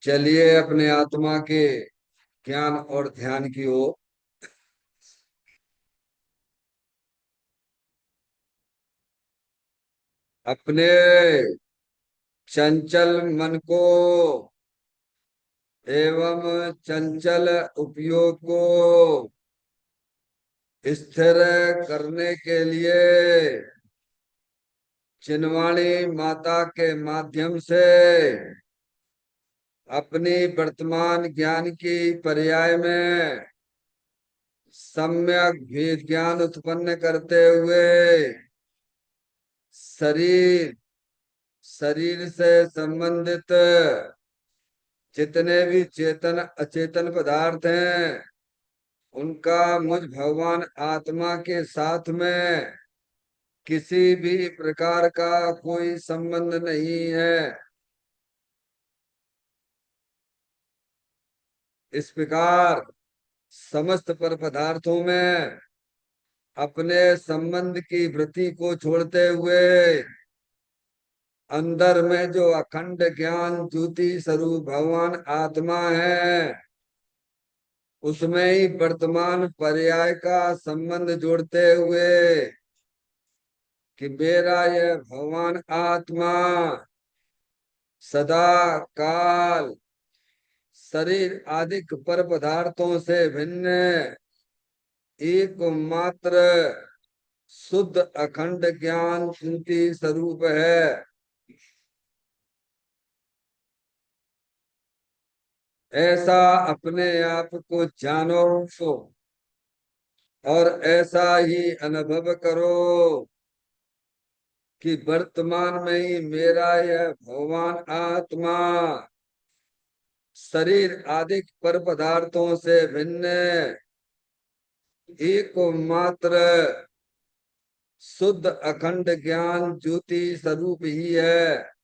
चलिए अपने आत्मा के ज्ञान और ध्यान की ओर। अपने चंचल मन को एवं चंचल उपयोग को स्थिर करने के लिए चिन्वाणी माता के माध्यम से अपनी वर्तमान ज्ञान की पर्याय में सम्यक विज्ञान उत्पन्न करते हुए शरीर शरीर से संबंधित जितने भी चेतन अचेतन पदार्थ हैं उनका मुझ भगवान आत्मा के साथ में किसी भी प्रकार का कोई संबंध नहीं है। इस प्रकार समस्त पर पदार्थों में अपने संबंध की वृत्ति को छोड़ते हुए अंदर में जो अखंड ज्ञान ज्योति स्वरूप भगवान आत्मा है उसमें ही वर्तमान पर्याय का संबंध जोड़ते हुए कि मेरा यह भगवान आत्मा सदा काल शरीर आदि पर पदार्थों से भिन्न एकमात्र शुद्ध अखंड ज्ञान ज्योति स्वरूप है। ऐसा अपने आप को जानो और ऐसा ही अनुभव करो कि वर्तमान में ही मेरा यह भगवान आत्मा शरीर आदि पर पदार्थों से भिन्न एकमात्र शुद्ध अखंड ज्ञान ज्योति स्वरूप ही है।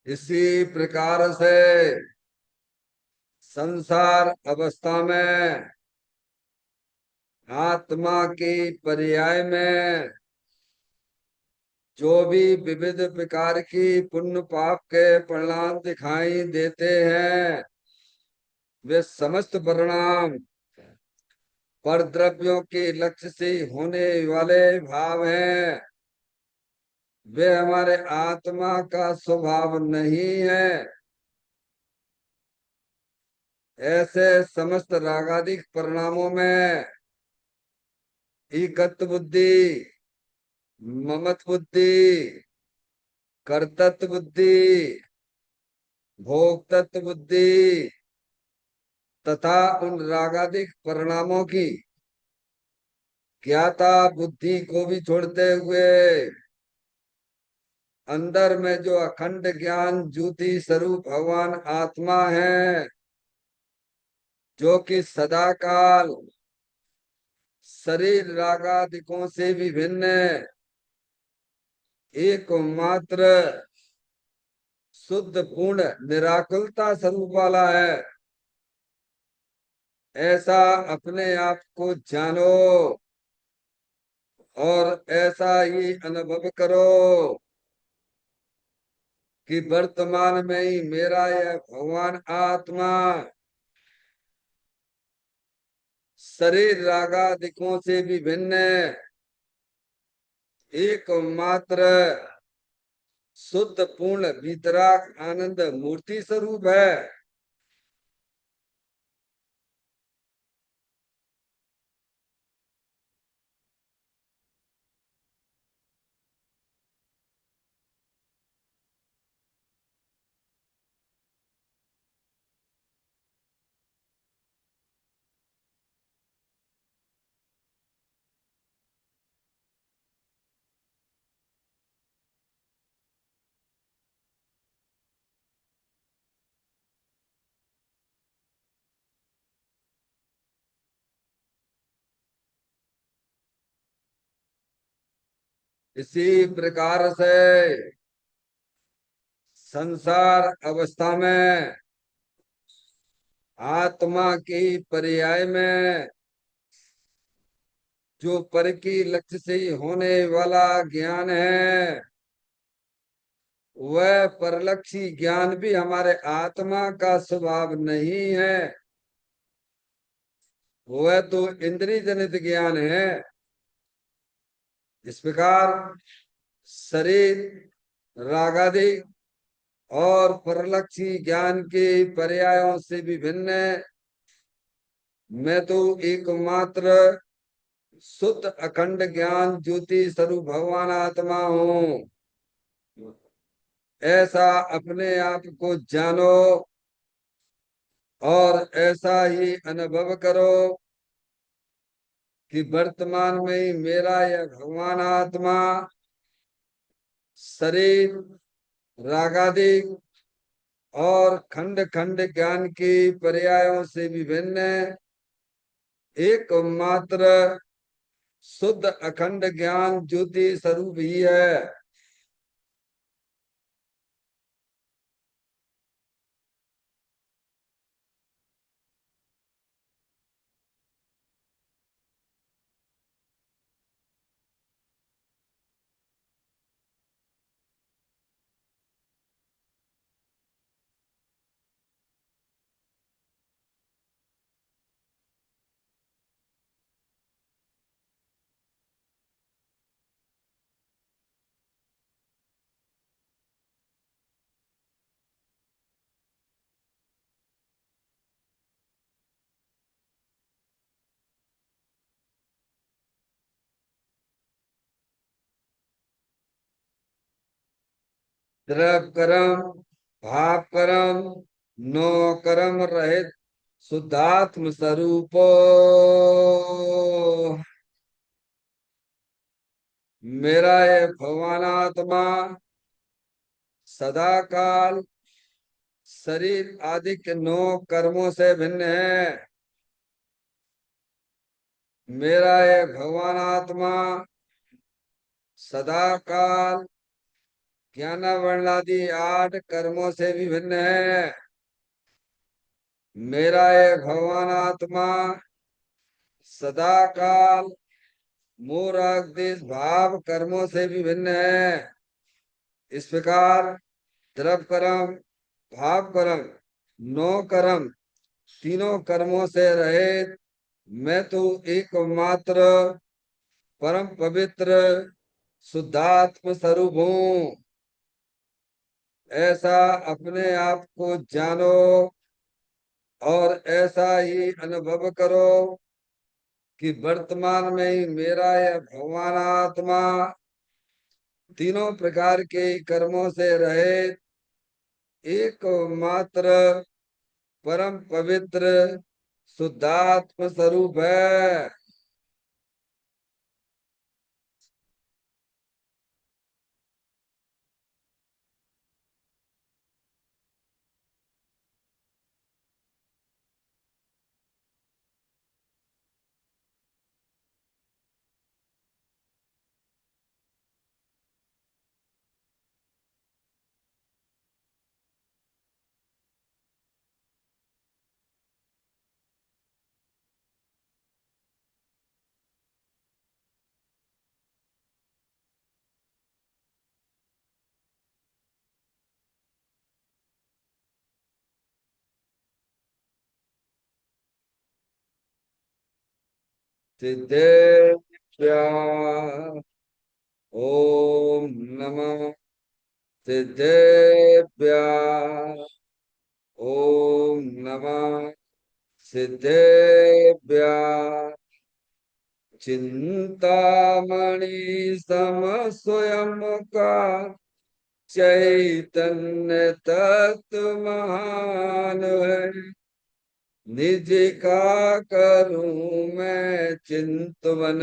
इसी प्रकार से संसार अवस्था में आत्मा की पर्याय में जो भी विविध प्रकार की पुण्य पाप के परिणाम दिखाई देते हैं वे समस्त परिणाम पर द्रव्यों के लक्ष्य से होने वाले भाव हैं। वे हमारे आत्मा का स्वभाव नहीं है। ऐसे समस्त रागादिक परिणामों में एकत्व बुद्धि, ममत बुद्धि, कर्तृत्व बुद्धि, भोक्तत्व बुद्धि तथा उन रागादिक परिणामों की ज्ञाता बुद्धि को भी छोड़ते हुए अंदर में जो अखंड ज्ञान ज्योति स्वरूप भगवान आत्मा है जो कि सदा काल शरीर रागादिकों से भी भिन्न एकमात्र शुद्ध पूर्ण निराकुलता स्वरूप वाला है। ऐसा अपने आप को जानो और ऐसा ही अनुभव करो कि वर्तमान में ही मेरा यह भगवान आत्मा शरीर रागादिकों से भी भिन्न एकमात्र शुद्ध पूर्ण वितराग आनंद मूर्ति स्वरूप है। इसी प्रकार से संसार अवस्था में आत्मा की पर्याय में जो पर की लक्ष्य से होने वाला ज्ञान है, वह परलक्षी ज्ञान भी हमारे आत्मा का स्वभाव नहीं है। वह तो इंद्रिय जनित ज्ञान है। इस प्रकार शरीर रागादि और परलक्षी ज्ञान के पर्यायों से भी भिन्न है। मैं तो एकमात्र शुद्ध अखंड ज्ञान ज्योति स्वरूप भगवान आत्मा हूँ। ऐसा अपने आप को जानो और ऐसा ही अनुभव करो कि वर्तमान में ही मेरा यह भगवान आत्मा शरीर रागादि और खंड खंड ज्ञान की पर्यायों से विभिन्न एकमात्र शुद्ध अखंड ज्ञान ज्योति स्वरूप ही है। द्रव कर्म भाव कर्म नो कर्म रहित शुद्धात्म स्वरूपो मेरा ये भगवान आत्मा सदा काल शरीर आदि के नौ कर्मों से भिन्न है। मेरा ये भगवान आत्मा सदा काल ज्ञान वर्णादि आठ कर्मों से भी भिन्न है। मेरा ये भगवान आत्मा सदा काल मूढ़ देश भाव कर्मों से भी भिन्न है। इस प्रकार द्रव कर्म भाव कर्म नौ कर्म तीनों कर्मों से रहित मैं तो एकमात्र परम पवित्र शुद्धात्म स्वरूप हूँ। ऐसा अपने आप को जानो और ऐसा ही अनुभव करो कि वर्तमान में ही मेरा यह भगवान आत्मा तीनों प्रकार के कर्मों से रहित एकमात्र परम पवित्र शुद्धात्म स्वरूप है। सिद्धेभ्या ओम नमः सिद्धेभ्या ओम नमः सिद्धेभ्या चिंतामणि सम स्वयं का चैतन्य तत्व महान है। निज का करूं मैं चिंतवन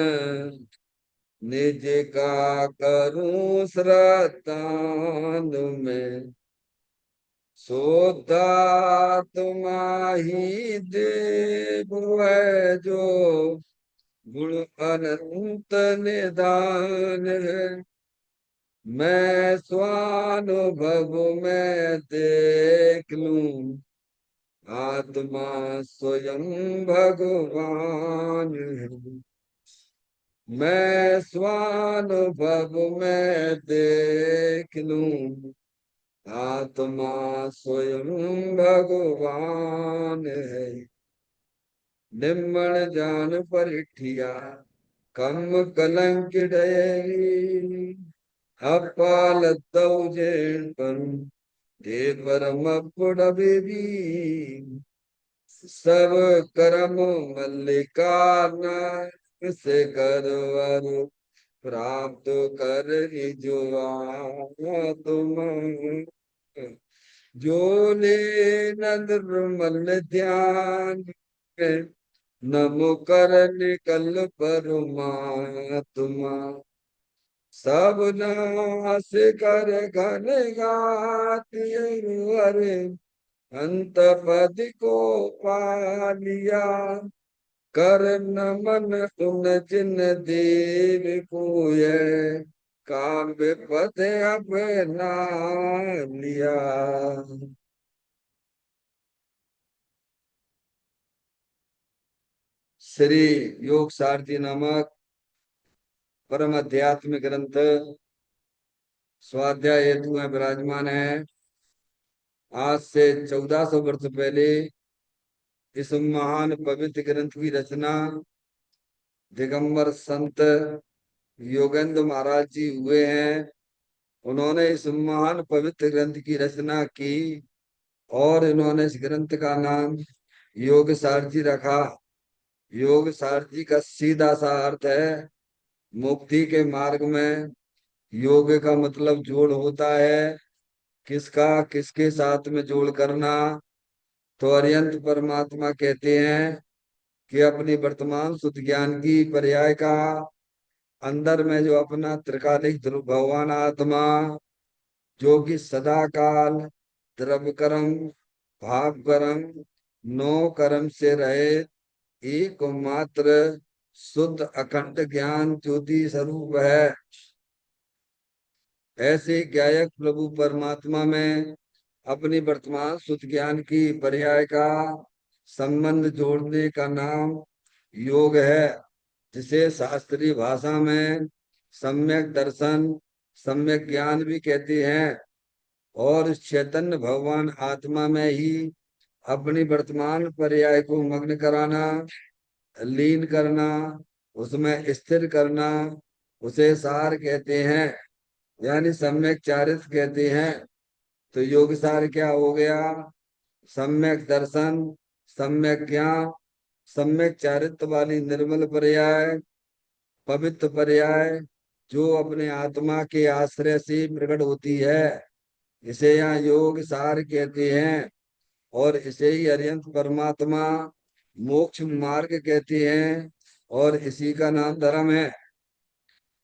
निज का करूं श्रद्धान में शुद्धात्मा ही देव है जो गुण अनंत निदान है। मैं स्वानुभव में देख लूं, आत्मा स्वयं भगवान है। मैं स्वानुभव में देख लूं, आत्मा स्वयं भगवान है। निम्न जान परिठिया, कम कलंक डयरी, अपाल तौजेण पर दे परम पुडबेबी। सब कर्म मल्लिका से करवर प्राप्त कर ही जो तुम, जो ले निर्मल ध्यान में नमो कर निकल परमात्मा। सब नाश कर घन गाती हरे, अंत पद को पा लिया। कर नमन सुन जिन देव पूय, काम विपद अपना लिया। श्री योग सारथी नामक परम अध्यात्म ग्रंथ स्वाध्याय हेतु में विराजमान है। आज से 1400 वर्ष पहले इस महान पवित्र ग्रंथ की रचना दिगंबर संत योगेंद्र महाराज जी हुए हैं। उन्होंने इस महान पवित्र ग्रंथ की रचना की और इन्होंने इस ग्रंथ का नाम योग सारथी रखा। योग सारथी का सीधा सा अर्थ है मुक्ति के मार्ग में। योग का मतलब जोड़ होता है, किसका किसके साथ में जोड़ करना। तो अरिहंत परमात्मा कहते हैं कि अपनी वर्तमान शुद्ध ज्ञान की पर्याय का अंदर में जो अपना त्रिकालिक ध्रुव भगवान आत्मा, जो कि सदा काल द्रव्य कर्म भाव कर्म नो कर्म से रहे एकमात्र शुद्ध अखंड ज्ञान ज्योति स्वरूप है। ऐसे ज्ञायक प्रभु परमात्मा में अपनी वर्तमान शुद्ध ज्ञान की पर्याय का संबंध जोड़ने का नाम योग है, जिसे शास्त्रीय भाषा में सम्यक दर्शन सम्यक ज्ञान भी कहते हैं। और इस चैतन्य भगवान आत्मा में ही अपनी वर्तमान पर्याय को मग्न कराना, लीन करना, उसमें स्थिर करना, उसे सार कहते हैं, यानी सम्यक चारित्र कहते हैं। तो योग सार क्या हो गया? सम्यक दर्शन, सम्यक ज्ञान, सम्यक चारित्र वाली निर्मल पर्याय, पवित्र पर्याय, जो अपने आत्मा के आश्रय से प्रकट होती है, इसे यहाँ योग सार कहते हैं। और इसे ही अरिहंत परमात्मा मोक्ष मार्ग कहते हैं और इसी का नाम धर्म है।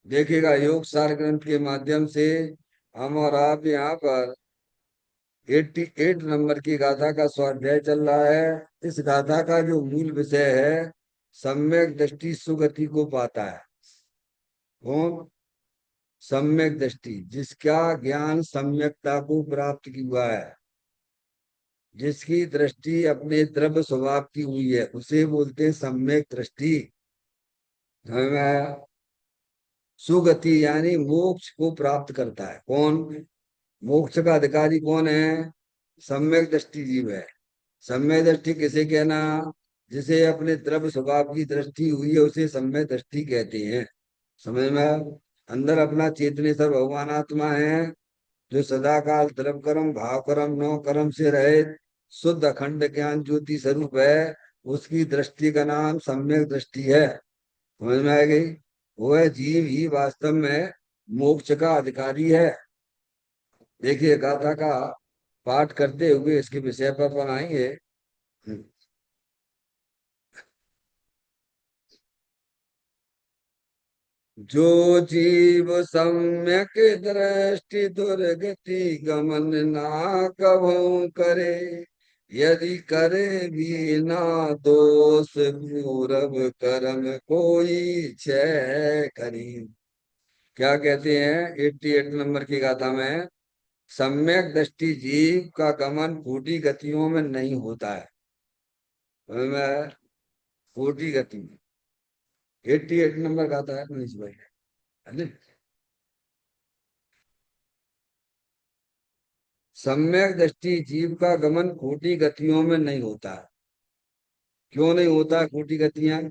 देखिएगा योग सार ग्रंथ के माध्यम से हम और आप यहाँ पर 88 नंबर की गाथा का स्वाध्याय चल रहा है। इस गाथा का जो मूल विषय है, सम्यक दृष्टि सुगति को पाता है। कौन? सम्यक दृष्टि, जिसका ज्ञान सम्यकता को प्राप्त हुआ है, जिसकी दृष्टि अपने द्रव्य स्वभाव की हुई है, उसे बोलते हैं सम्यक दृष्टि। हमें सुगति यानी मोक्ष को प्राप्त करता है। कौन? मोक्ष का अधिकारी कौन है? सम्यक दृष्टि जीव है। सम्यक दृष्टि किसे कहना? जिसे अपने द्रव्य स्वभाव की दृष्टि हुई है, उसे सम्यक दृष्टि कहते हैं। समझ में आया? अंदर अपना चेतनेश्वर भगवान आत्मा है, जो सदा काल द्रव्य कर्म भाव कर्म नो कर्म से रहित शुद्ध अखंड ज्ञान ज्योति स्वरूप है। उसकी दृष्टि का नाम सम्यक दृष्टि है। समझ में आ गई? वह जीव ही वास्तव में मोक्ष का अधिकारी है। देखिए गाथा का पाठ करते हुए इसके विषय पर बनाएंगे। जो जीव सम्यक दृष्टि दुर्गति गमन ना कभू करे, यदि करे भी ना दोष पूरब कर्म कोई क्षय करी। क्या कहते हैं 88 नंबर की गाथा में? सम्यक दृष्टि जीव का गमन फूटी गतियों में नहीं होता है। समझ में आया? फूटी गति में 88 नंबर गाथा है मनीष भाई, है ना? सम्यक दृष्टि जीव का गमन फूटी गतियों में नहीं होता है। क्यों नहीं होता है फूटी गतियां?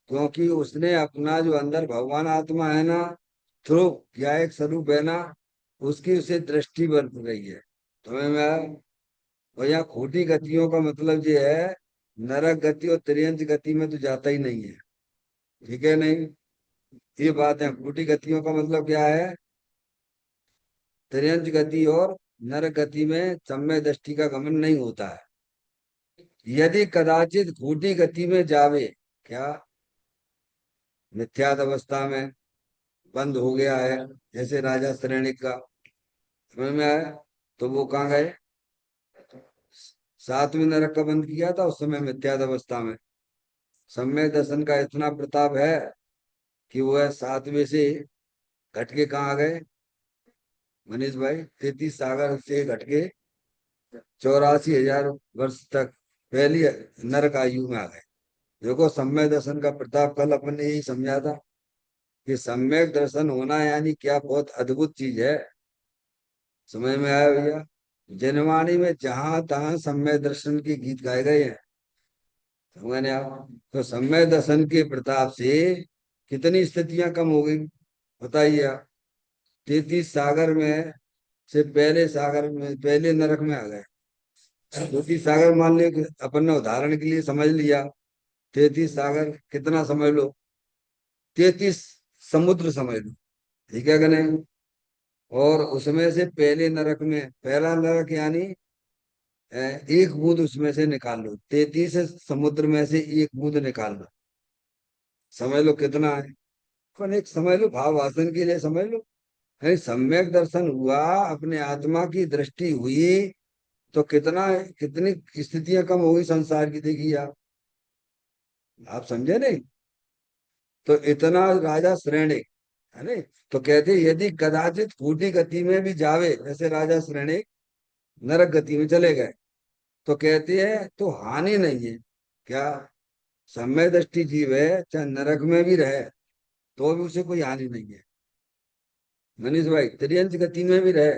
क्योंकि उसने अपना जो अंदर भगवान आत्मा है ना, थ्रू या एक स्वरूप है ना, उसकी उसे दृष्टि बन रही है। तुम्हें मैं, और यहाँ खोटी गतियों का मतलब ये है, नरक गति और त्रियंच गति में तो जाता ही नहीं है। ठीक है नहीं? ये बात है, खोटी गतियों का मतलब क्या है? त्रियंच गति और नरक गति में सम्यक दृष्टि का गमन नहीं होता है। यदि कदाचित खोटी गति में जावे, क्या मिथ्यात अवस्था में बंद हो गया है, जैसे राजा श्रेणिक का, समझ में आया? तो वो कहाँ गए? सातवें नरक का बंद किया था उस समय मिथ्यात अवस्था में। सम्यक दर्शन का इतना प्रताप है कि वो है सातवें से घट के कहाँ आ गए मनीष भाई? 33 सागर से घट के 84,000 वर्ष तक पहली नरक आयु में आ गए। देखो सम्यक दर्शन का प्रताप, कल अपन ने यही समझा था कि सम्यक दर्शन होना यानी क्या बहुत अद्भुत चीज है। समझ में आया भैया? जनवाणी में जहां तहां सम्यक दर्शन के गीत गाए गए हैं। समझ नहीं आप? तो सम्यक दर्शन के प्रताप से कितनी स्थितियां कम हो गई, बताइए आप। 33 सागर में से पहले सागर में, पहले नरक में आ गए। 33 सागर मान लिया कि अपन ने उदाहरण के लिए समझ लिया। 33 सागर कितना समझ लो? 33 समुद्र समझ लो। ठीक है कि नहीं? और उसमें से पहले नरक में, पहला नरक यानी एक बूंद उसमें से निकाल लो, 33 समुद्र में से एक बूंद निकाल लो। समझ लो कितना है। पर एक समझ लो, भाव वासन के लिए समझ लो। कहीं सम्यक दर्शन हुआ, अपने आत्मा की दृष्टि हुई, तो कितना, कितनी स्थितियां कम हो गई संसार की, देखिए आप समझे नहीं? तो इतना राजा श्रेणी, है नहीं? तो कहते यदि कदाचित फूटी गति में भी जावे, जैसे राजा श्रेणी नरक गति में चले गए, तो कहते हैं तो हानि नहीं है। क्या? सम्यक दृष्टि जीव है, चाहे नरक में भी रहे तो भी उसे कोई हानि नहीं है। मनीष भाई, त्रियंच गति में भी रहे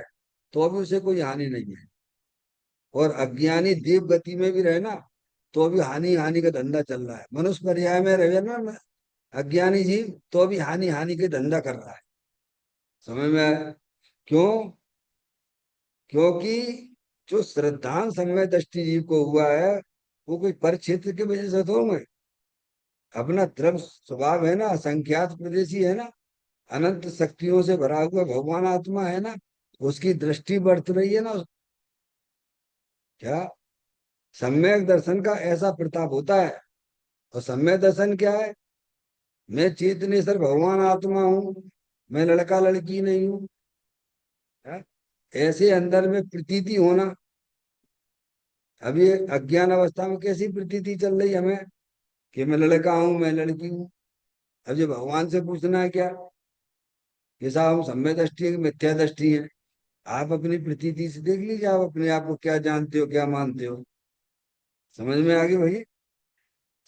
तो भी उसे कोई हानि नहीं है। और अज्ञानी देव गति में भी रहे ना, तो भी हानि हानि का धंधा चल रहा है। मनुष्य पर्याय में रहे ना अज्ञानी जीव, तो भी हानि हानि के धंधा कर रहा है। समझ में आया? क्यों? क्योंकि जो श्रद्धान समय दृष्टि जीव को हुआ है, वो कोई परिक्षेत्र की वजह से थोड़ा है। अपना द्रव्य स्वभाव है ना, असंख्यात प्रदेशी है ना, अनंत शक्तियों से भरा हुआ भगवान आत्मा है ना, उसकी दृष्टि बढ़ रही है ना। क्या? सम्यक दर्शन का ऐसा प्रताप होता है। और सम्यक दर्शन क्या है? मैं चेतनेश्वर भगवान आत्मा हूँ, मैं लड़का लड़की नहीं हूँ। हाँ? ऐसे अंदर में प्रतीति होना। अभी अज्ञान अवस्था में कैसी प्रतीति चल रही है हमें, कि मैं लड़का हूँ, मैं लड़की हूँ। अब ये भगवान से पूछना है क्या कि साहब हम सम्यक दृष्टि है कि मिथ्या दृष्टि है? आप अपनी प्रतीति से देख लीजिए, आप अपने आप को क्या जानते हो, क्या मानते हो। समझ में आ गई भाई?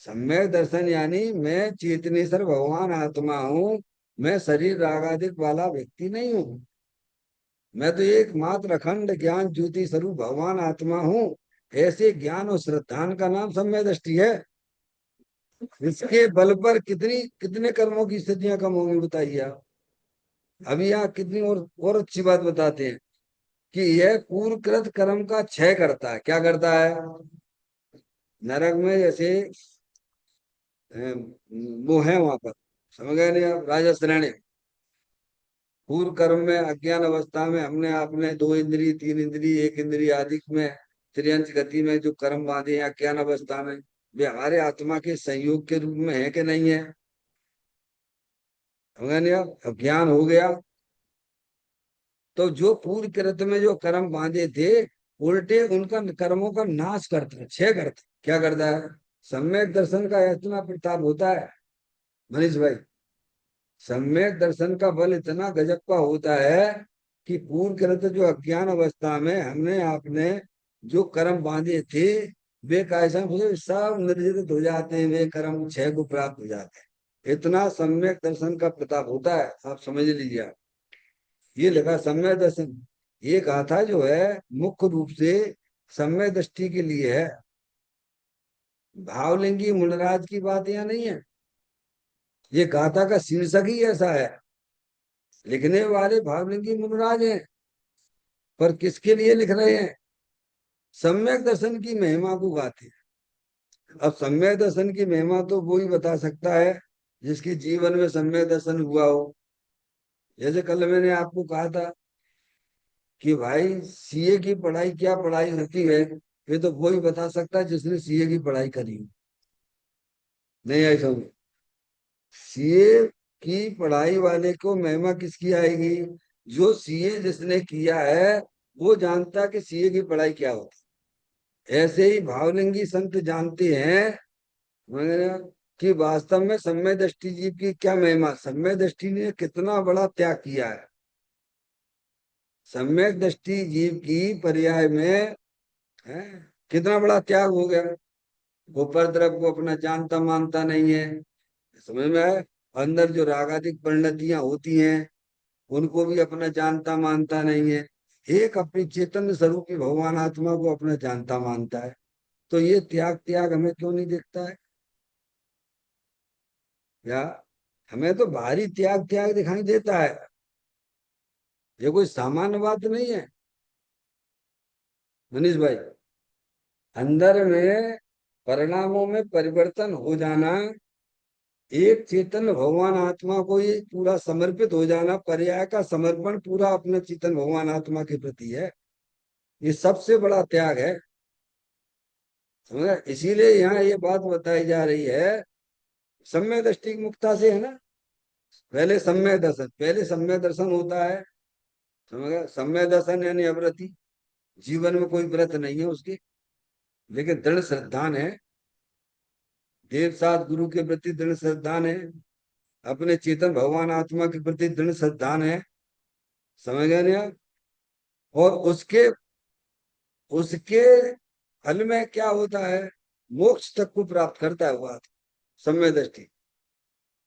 सम्यक दर्शन यानी मैं चेतनेश्वर भगवान आत्मा हूँ, मैं शरीर रागादिक वाला व्यक्ति नहीं हूँ। मैं तो एकमात्र अखंड ज्ञान ज्योति स्वरूप भगवान आत्मा हूँ। ऐसे ज्ञान और श्रद्धान का नाम सम्यक दृष्टि है। इसके बल पर कितनी कितने कर्मों की स्थितियां कम होंगी, बताइए आप। अभी यहाँ कितनी और अच्छी बात बताते हैं कि यह पूर्वकृत कर्म का क्षय करता है। क्या करता है? नरक में जैसे वो है वहां पर, समझ गए नहीं आप? राजा श्रेणी पूर्व कर्म में अज्ञान अवस्था में हमने आपने दो इंद्री, तीन इंद्री, एक इंद्री आदि में त्रियंच गति में जो कर्म बांधे हैं अज्ञान अवस्था में, वे हमारे आत्मा के संयोग के रूप में है कि नहीं है? समझ गए नहीं आप? अब ज्ञान हो गया तो जो पूर्व कृत में जो कर्म बांधे थे, उल्टे उनका कर्मों का नाश करता है, क्षय करता है। क्या करता है? सम्यक दर्शन का इतना प्रताप होता है मनीष भाई। सम्यक दर्शन का बल इतना गजब का होता है कि पूर्ण कृत जो अज्ञान अवस्था में हमने आपने जो कर्म बांधे थे, वे कैसा मुझे सब निर्जित हो जाते हैं, वे कर्म क्षय को प्राप्त हो जाते हैं। इतना सम्यक दर्शन का प्रताप होता है, आप समझ लीजिए। आप ये लिखा सम्यक दर्शन, ये गाथा जो है मुख्य रूप से सम्यक दृष्टि के लिए है। भावलिंगी मुनराज की बात यहाँ नहीं है, ये गाथा का शीर्षक ही ऐसा है। लिखने वाले भावलिंगी मुनराज हैं, पर किसके लिए लिख रहे हैं? सम्यक दर्शन की महिमा को गाते हैं। अब सम्यक दर्शन की महिमा तो वो ही बता सकता है जिसके जीवन में सम्यक दर्शन हुआ हो। जैसे कल मैंने आपको कहा था कि भाई सीए की पढ़ाई क्या पढ़ाई होती है, ये तो वो ही बता सकता है जिसने सीए की पढ़ाई करी हो। नहीं आई समझ? सीए की पढ़ाई वाले को महिमा किसकी आएगी? जो सीए जिसने किया है वो जानता कि सीए की पढ़ाई क्या होती है। ऐसे ही भावलिंगी संत जानते हैं मगर कि वास्तव में सम्यक दृष्टि जीव की क्या महिमा, सम्यक दृष्टि ने कितना बड़ा त्याग किया है। सम्यक दृष्टि जीव की पर्याय में है, कितना बड़ा त्याग हो गया। वो पर द्रव्य को अपना जानता मानता नहीं है, समझ में आया? अंदर जो रागादिक परिणतियां होती हैं उनको भी अपना जानता मानता नहीं है। एक अपनी चेतन स्वरूपी भगवान आत्मा को अपना जानता मानता है। तो ये त्याग त्याग हमें क्यों नहीं दिखता है? या हमें तो भारी त्याग त्याग दिखाई देता है, ये कोई सामान्य बात नहीं है मनीष भाई। अंदर में परिणामों में परिवर्तन हो जाना, एक चेतन भगवान आत्मा को ये पूरा समर्पित हो जाना, पर्याय का समर्पण पूरा अपने चेतन भगवान आत्मा के प्रति है, ये सबसे बड़ा त्याग है। समझा? इसीलिए यहाँ ये बात बताई जा रही है। सम्यक दृष्टि की मुक्ता से है ना, पहले सम्यक दर्शन, पहले सम्यक दर्शन होता है। समझ गए? सम्यक दर्शन यानी अवृत्ति, जीवन में कोई व्रत नहीं है उसकी, लेकिन दृढ़ श्रद्धान है, देव साथ गुरु के प्रति दृढ़ श्रद्धान है, अपने चेतन भगवान आत्मा के प्रति दृढ़ श्रद्धान है। समझ गए ना आप? और उसके उसके फल में क्या होता है? मोक्ष तक को प्राप्त करता है वो आत्मा, सम्यक दृष्टि।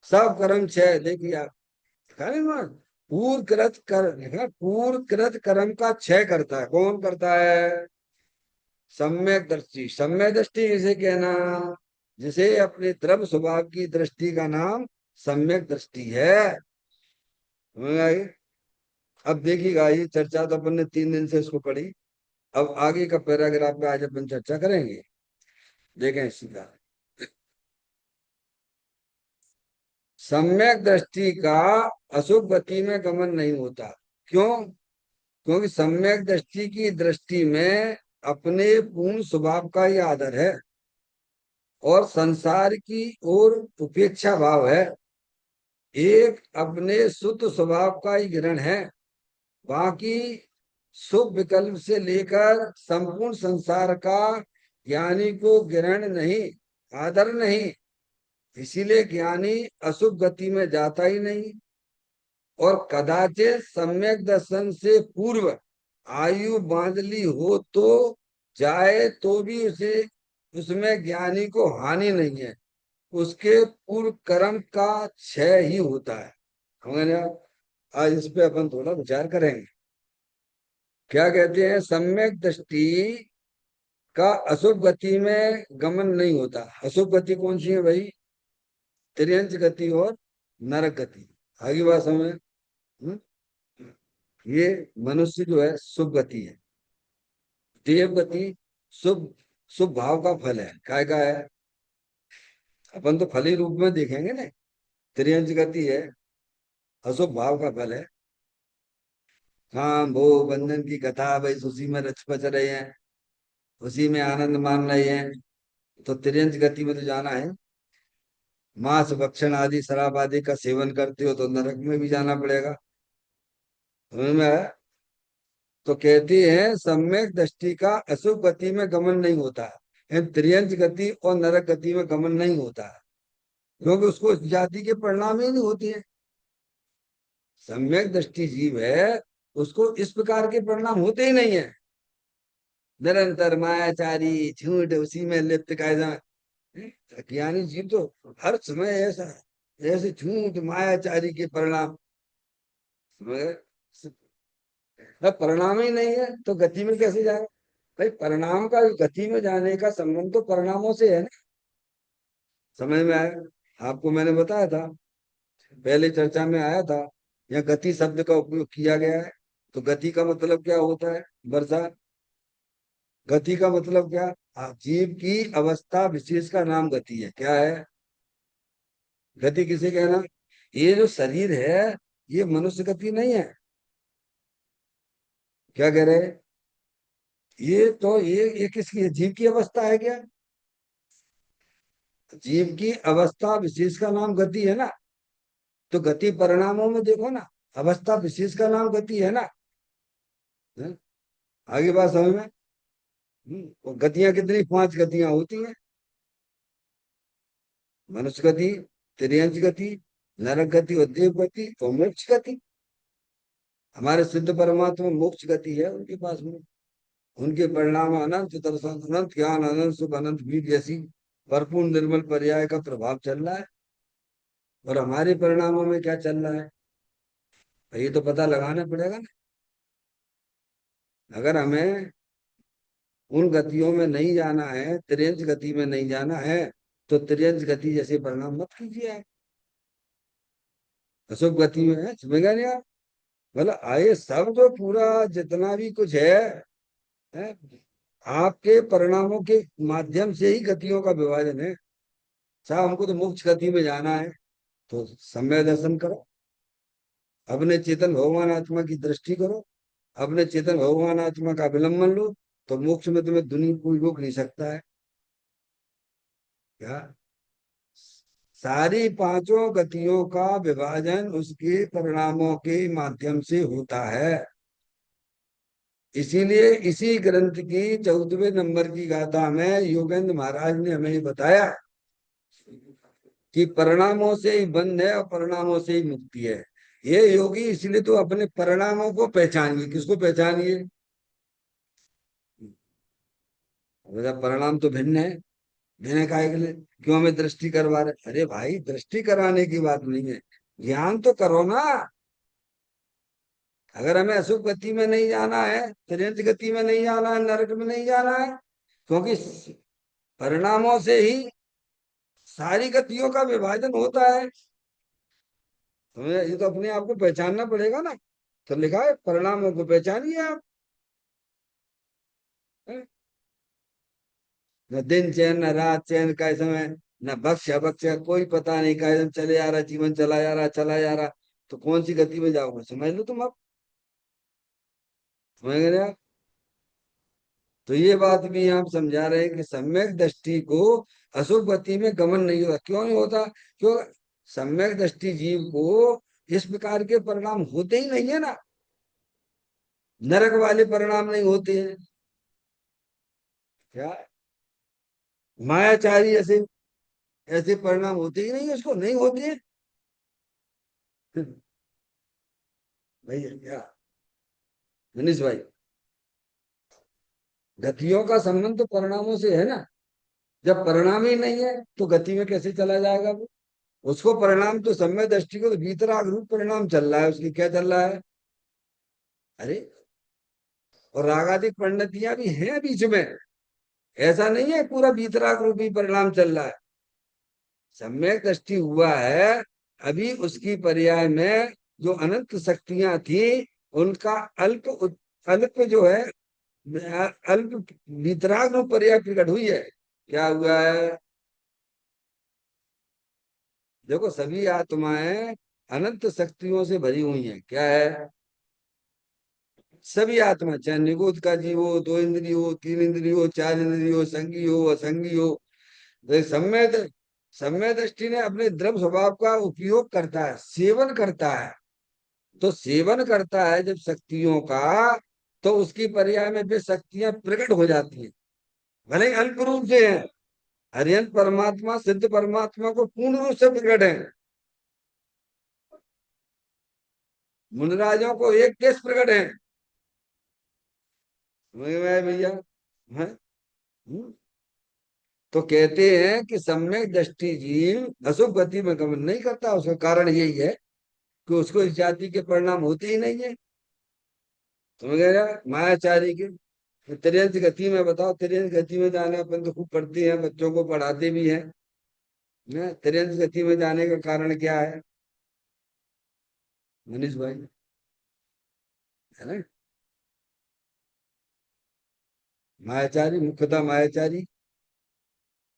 सब कर्म क्षय, देखिए आप, खाली ना पूर्व कृत कर्म का क्षय करता है। कौन करता है? सम्यक दृष्टि। सम्यक दृष्टि इसे कहना, जिसे अपने द्रव्य स्वभाव की दृष्टि का नाम सम्यक दृष्टि है। समझ आई? अब देखिएगा, ये चर्चा तो अपन ने 3 दिन से इसको पढ़ी। अब आगे का पैराग्राफ पे आज अपन चर्चा करेंगे। देखें सीधा, सम्यक दृष्टि का अशुभ गति में गमन नहीं होता। क्यों? क्योंकि सम्यक दृष्टि की दृष्टि में अपने पूर्ण स्वभाव का ही आदर है और संसार की ओर उपेक्षा भाव है। एक अपने शुद्ध स्वभाव का ही ग्रहण है, बाकी शुभ विकल्प से लेकर संपूर्ण संसार का ज्ञानी को ग्रहण नहीं, आदर नहीं। इसीलिए ज्ञानी अशुभ गति में जाता ही नहीं, और कदाचित सम्यक दर्शन से पूर्व आयु बांध ली हो तो जाए तो भी उसे उसमें ज्ञानी को हानि नहीं है, उसके पूर्व कर्म का क्षय ही होता है। हमने आज इस पे अपन थोड़ा विचार करेंगे। क्या कहते हैं? सम्यक दृष्टि का अशुभ गति में गमन नहीं होता। अशुभ गति कौन सी है भाई? त्रियंच गति और नरक गति। आगे बात समझ? हम्म? ये मनुष्य जो है शुभ गति है, देव गति शुभ शुभ भाव का फल है। काय का है? अपन तो फली रूप में देखेंगे ना। त्रियंच गति है, अशुभ भाव का फल है। हाँ, वो बंधन की कथा भाई, उसी में रच पच रहे हैं, उसी में आनंद मान रहे हैं। तो त्रियंच गति में तो जाना है। मांस भक्षण आदि शराब आदि का सेवन करते हो तो नरक में भी जाना पड़ेगा। समझ में आया? तो कहती है सम्यक दृष्टि का अशुभ गति में गमन नहीं होता है, त्रियंच गति और नरक गति में गमन नहीं होता है, क्योंकि उसको इस जाति के परिणाम ही नहीं होती है। सम्यक दृष्टि जीव है, उसको इस प्रकार के परिणाम होते ही नहीं है। निरंतर मायाचारी झूठ उसी में लिप्त कायदा। ज्ञानी जीव तो हर समय ऐसा, ऐसे झूठ मायाचारी के परिणाम, मगर परिणाम ही नहीं है तो गति में कैसे जाएगा? भाई परिणाम का, गति में जाने का संबंध तो परिणामों से है ना। समझ में आया? आपको मैंने बताया था, पहले चर्चा में आया था, यहाँ गति शब्द का उपयोग किया गया है। तो गति का मतलब क्या होता है वर्षा? गति का मतलब क्या? जीव की अवस्था विशेष का नाम गति है। क्या है गति? किसे कहना? ये जो शरीर है, ये मनुष्य गति नहीं है। क्या कह रहे हैं? ये तो ये किसकी है? जीव की अवस्था है क्या? जीव की अवस्था विशेष का नाम गति है ना। तो गति परिणामों में देखो ना, अवस्था विशेष का नाम गति है ना। हैं? आगे बात समझ में? और गतियां कितनी? 5 गतियां होती हैं। मनुष्य गति, त्रियंच गति, नरक गति और देव गति और मोक्ष गति। हमारे सिद्ध परमात्मा मोक्ष गति है उनके पास में। उनके परिणाम अनंत दर्शन, अनंत ज्ञान, अनंत सुख, अनंत वीर जैसी भरपूर निर्मल पर्याय का प्रभाव चल रहा है। और हमारे परिणामों में क्या चल रहा है? ये तो पता लगाना पड़ेगा ना। अगर हमें उन गतियों में नहीं जाना है, त्रियंच गति में नहीं जाना है, तो त्रियंच गति जैसे परिणाम मत कीजिए आप। अशुभ गति में है, समझेगा नहीं आप? मतलब आए सब जो पूरा जितना भी कुछ है, आपके परिणामों के माध्यम से ही गतियों का विभाजन है। साहब हमको तो मोक्ष गति में जाना है, तो सम्यक दर्शन करो, अपने चेतन भगवान आत्मा की दृष्टि करो, अपने चेतन भगवान आत्मा का अवलंबन लो, तो मोक्ष में तुम्हें दुनिया कोई रोक नहीं सकता है। क्या? सारी पांचों गतियों का विभाजन उसके परिणामों के माध्यम से होता है। इसीलिए इसी ग्रंथ की 14वें नंबर की गाथा में योगेंद्र महाराज ने हमें बताया कि परिणामों से ही बंध है और परिणामों से ही मुक्ति है। ये योगी इसलिए तो अपने परिणामों को पहचानिए। किसको पहचानिए? परिणाम तो भिन्न है। भिन्न काहे के लिए? क्यों हमें दृष्टि करवा रहे? अरे भाई दृष्टि कराने की बात नहीं है, ज्ञान तो करो ना। अगर हमें अशुभ गति में नहीं जाना है, त्रियंच गति में नहीं जाना है, नरक में नहीं जाना है, क्योंकि परिणामों से ही सारी गतियों का विभाजन होता है। हमें ये तो अपने आप को पहचानना पड़ेगा ना। तो लिखा है परिणामों को पहचानिए आप। हैं? न दिन चैन न रात चैन का समय, न भक्ष अभक्ष का कोई पता नहीं का, एकदम चले आ रहा, जीवन चला जा रहा, चला जा रहा। तो कौन सी गति में जाओगे? समझ लो तुम अब। समझ गए आप? तो ये बात भी आप समझा रहे हैं कि सम्यक दृष्टि को अशुभ गति में गमन नहीं होता। क्यों नहीं होता? क्यों? सम्यक दृष्टि जीव को इस प्रकार के परिणाम होते ही नहीं है ना। नरक वाले परिणाम नहीं होते हैं। क्या? मायाचारी ऐसे ऐसे परिणाम होते ही नहीं है, उसको नहीं होते हैं। भैया क्या मनीष भाई, गतियों का संबंध तो परिणामों से है ना। जब परिणाम ही नहीं है तो गति में कैसे चला जाएगा वो? उसको परिणाम तो सम्यक दृष्टि को तो वीतराग रूप परिणाम चल रहा है, उसकी क्या चल रहा है? अरे, और रागादिक परिणतियां भी हैं बीच में। ऐसा नहीं है पूरा वीतराग रूपी परिणाम चल रहा है। सम्यक दृष्टि हुआ है, अभी उसकी पर्याय में जो अनंत शक्तियां थी, उनका अल्प जो है, अल्प वीतराग रूप पर्याय प्रकट हुई है। क्या हुआ है? देखो सभी आत्माएं अनंत शक्तियों से भरी हुई हैं। क्या है? सभी आत्मा, चाहे निगुत का जीव हो, 2 इंद्रिय हो, 3 इंद्रिय हो, 4 इंद्रिय हो, संगी हो, असंगी हो। सम्यक दृष्टि ने अपने द्रव्य स्वभाव का उपयोग करता है, सेवन करता है। तो सेवन करता है जब शक्तियों का, तो उसकी पर्याय में वे शक्तियां प्रकट हो जाती हैं, भले ही अल्प रूप से हैं। हरियंत परमात्मा सिद्ध परमात्मा को पूर्ण रूप से प्रकट है। मुनराजों को एक केस प्रकट है। मैं भैया है। हम्म। तो कहते हैं कि सम्यक दृष्टि जीव अशुभ गति में गमन नहीं करता, उसका कारण यही है कि उसको इस जाति के परिणाम होते ही नहीं है। समझ गया मायाचारी के। तो तिर्यंत गति में बताओ, तिर्यंत गति में जाने अपन तो खूब पढ़ते हैं, बच्चों को पढ़ाते भी हैं ना। तिर्यंत गति में जाने का कारण क्या है मनीष भाई, है ना? मायाचारी, मुख्यतः मायाचारी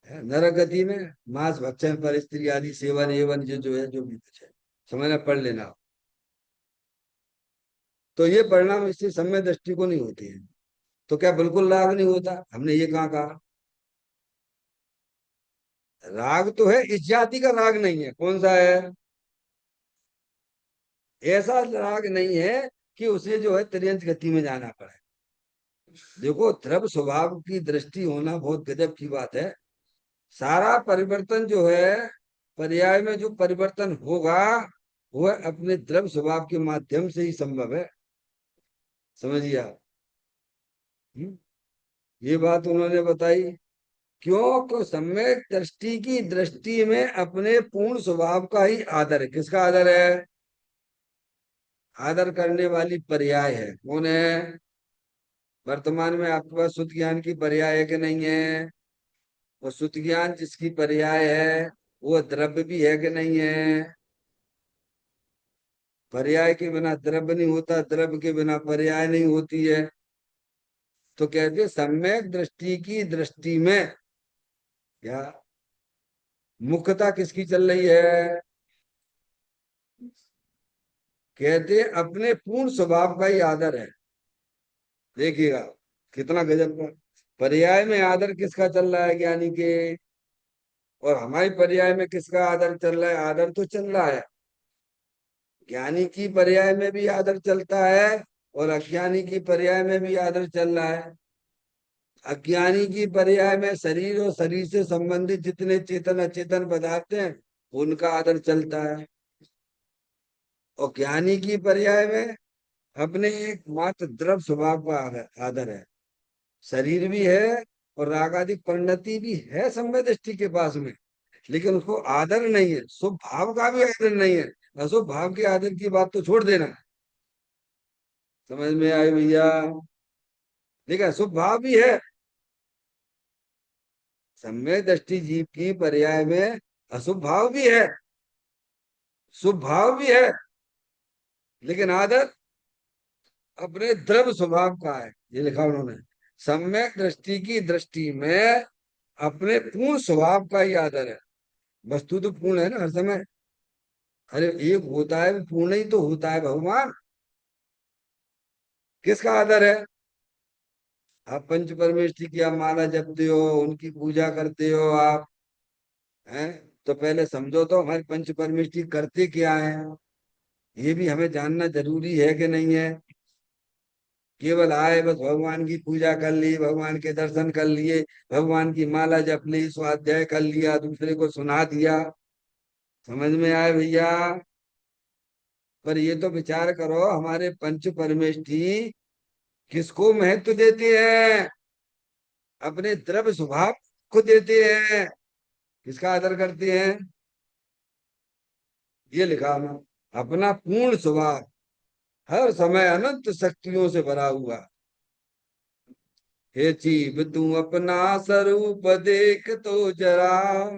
है। नरक गति में मांस भक्षण पर स्त्री आदि सेवन एवन जो है, जो भी कुछ है, समझना, पढ़ लेना। तो ये परिणाम इससे सम्य दृष्टि को नहीं होती है। तो क्या बिल्कुल राग नहीं होता? हमने ये कहाँ कहा? राग तो है, इस जाति का राग नहीं है। कौन सा है? ऐसा राग नहीं है कि उसे जो है तिर्यंत गति में जाना पड़े। देखो, द्रव स्वभाव की दृष्टि होना बहुत गजब की बात है। सारा परिवर्तन जो है, पर्याय में जो परिवर्तन होगा, वह अपने द्रव स्वभाव के माध्यम से ही संभव है। समझिए आप। हम्म? ये बात उन्होंने बताई। क्यों? को सम्यक दृष्टि की दृष्टि में अपने पूर्ण स्वभाव का ही आदर है। किसका आदर है? आदर करने वाली पर्याय है। कौन है? वर्तमान में आपके पास शुद्ध ज्ञान की पर्याय है कि नहीं है? वो शुद्ध ज्ञान जिसकी पर्याय है, वो द्रव्य भी है कि नहीं है? पर्याय के बिना द्रव्य नहीं होता, द्रव्य के बिना पर्याय नहीं होती है। तो कहते हैं, सम्यक दृष्टि की दृष्टि में क्या मुख्यता किसकी चल रही है? कहते हैं, अपने पूर्ण स्वभाव का ही आदर है। देखिएगा कितना गजब का। पर्याय में आदर किसका चल रहा है? ज्ञानी के। और हमारी पर्याय में किसका आदर चल रहा है? आदर तो चल रहा है, ज्ञानी की पर्याय में भी आदर चलता है, और अज्ञानी की पर्याय में भी आदर चल रहा है। अज्ञानी की पर्याय में शरीर और शरीर से संबंधित जितने चेतन अचेतन पदार्थ हैं, उनका आदर चलता है। और ज्ञानी की पर्याय में अपने एकमात्र द्रव स्वभाव का आदर है। शरीर भी है और रागादिक परिणति भी है सम्यक दृष्टि के पास में, लेकिन उसको आदर नहीं है। शुभ भाव का भी आदर नहीं है। अशुभ भाव के आदर की बात तो छोड़ देना। समझ में आई भैया? देखा, शुभ भाव भी है। सम्यक दृष्टि जीव की पर्याय में अशुभ भाव भी है, शुभ भाव भी है, लेकिन आदर अपने द्रव स्वभाव का है। ये लिखा उन्होंने, सम्यक दृष्टि की दृष्टि में अपने पूर्ण स्वभाव का ही आदर है। वस्तु तो पूर्ण है ना हर समय। अरे एक होता है, पूर्ण ही तो होता है भगवान। किसका आदर है? आप पंच परमेष्टि की आप माला जपते हो, उनकी पूजा करते हो आप, हैं? तो पहले समझो तो हमारी पंच परमेष्टि करते क्या है, ये भी हमें जानना जरूरी है कि नहीं है? केवल आए बस भगवान की पूजा कर ली, भगवान के दर्शन कर लिए, भगवान की माला जप ली, स्वाध्याय कर लिया, दूसरे को सुना दिया। समझ में आए भैया? पर ये तो विचार करो, हमारे पंच परमेष्टि किसको महत्व देते हैं? अपने द्रव्य स्वभाव को देते हैं। किसका आदर करते हैं? ये लिखा ना, अपना पूर्ण स्वभाव, हर समय अनंत शक्तियों से भरा हुआ। हे जीव तू अपना स्वरूप देख तो जरा,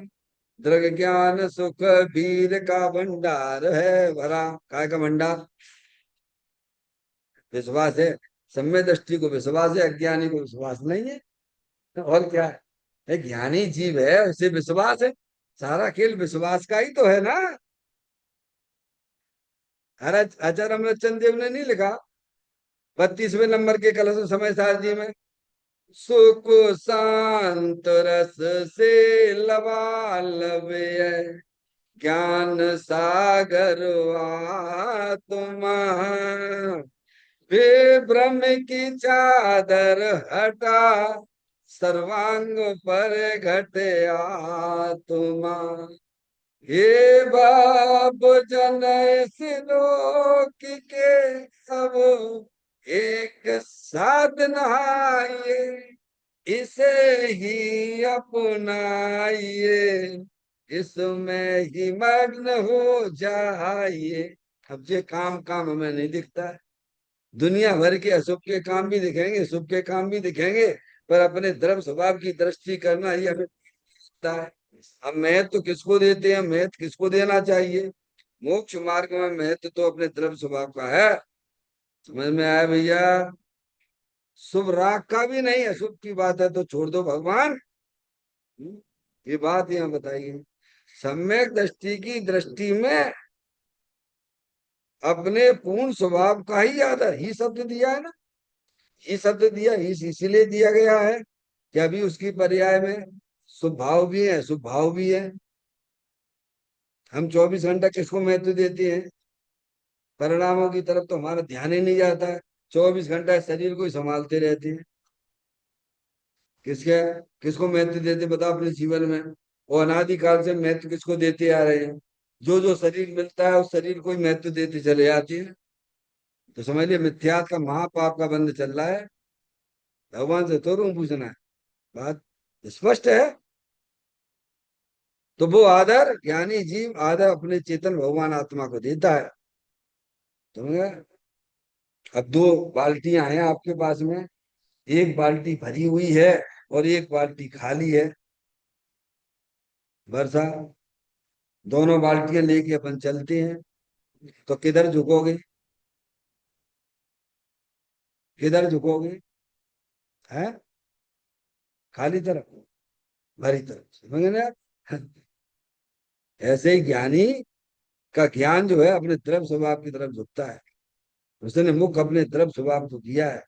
दृग ज्ञान सुख वीर का भंडार है भरा। काय का भंडार? विश्वास है। सम्य दृष्टि को विश्वास है, अज्ञानी को विश्वास नहीं है। तो और क्या है? एक ज्ञानी जीव है, उसे विश्वास है। सारा खेल विश्वास का ही तो है ना। अरे आचार्य अमृतचंद देव ने नहीं लिखा 32वें नंबर के कलश समय सारजी में, सुख शांत रस से लबालब है, ज्ञान सागर आत्मा, वे ब्रह्म की चादर हटा, सर्वांग पर घटे आत्मा। हे बाप जन सिलोक के सब एक साथ नहाइए, इसे ही अपनाइए, इसमें ही मग्न हो जाइए। अब ये काम काम हमें नहीं दिखता है। दुनिया भर के अशुभ के काम भी दिखेंगे, शुभ के काम भी दिखेंगे, पर अपने धर्म स्वभाव की दृष्टि करना ही हमें दिखता है। हम महत्व किसको देते हैं, महत्व किसको देना चाहिए? मोक्ष मार्ग में महत्व तो अपने धर्म स्वभाव का है। समझ में आया भैया? शुभ राग का भी नहीं है, शुभ की बात है तो छोड़ दो भगवान। ये बात यहाँ बताइए। सम्यक दृष्टि की दृष्टि में अपने पूर्ण स्वभाव का ही आदर, ही शब्द दिया है ना, ही शब्द दिया, ही इसीलिए दिया गया है कि अभी उसकी पर्याय में स्वभाव भी है, स्वभाव भी है। हम 24 घंटा किसको महत्व देते हैं? परिणामों की तरफ तो हमारा ध्यान ही नहीं जाता है। 24 घंटा शरीर को ही संभालते रहते हैं। किसके किसको महत्व देते बताओ अपने जीवन में? वो अनादिकाल से महत्व किसको देते आ रहे हैं? जो जो शरीर मिलता है उस शरीर को ही महत्व देते चले जाते हैं। तो समझ लिया, मिथ्यात्व का महापाप का बंध चल रहा है। भगवान से तो रूम पूछना है, बात स्पष्ट है। तो वो आदर ज्ञानी जीव आदर अपने चेतन भगवान आत्मा को देता है। समझे? अब दो बाल्टियां हैं आपके पास में, एक बाल्टी भरी हुई है और एक बाल्टी खाली है। वर्षा, दोनों बाल्टियां लेके अपन चलते हैं, तो किधर झुकोगे? किधर झुकोगे? है खाली तरफ, भरी तरफ, समझे ना आप? ऐसे ही ज्ञानी का ज्ञान जो है अपने द्रव स्वभाव की तरफ झुकता है। उसने मुख अपने द्रव स्वभाव को दिया है।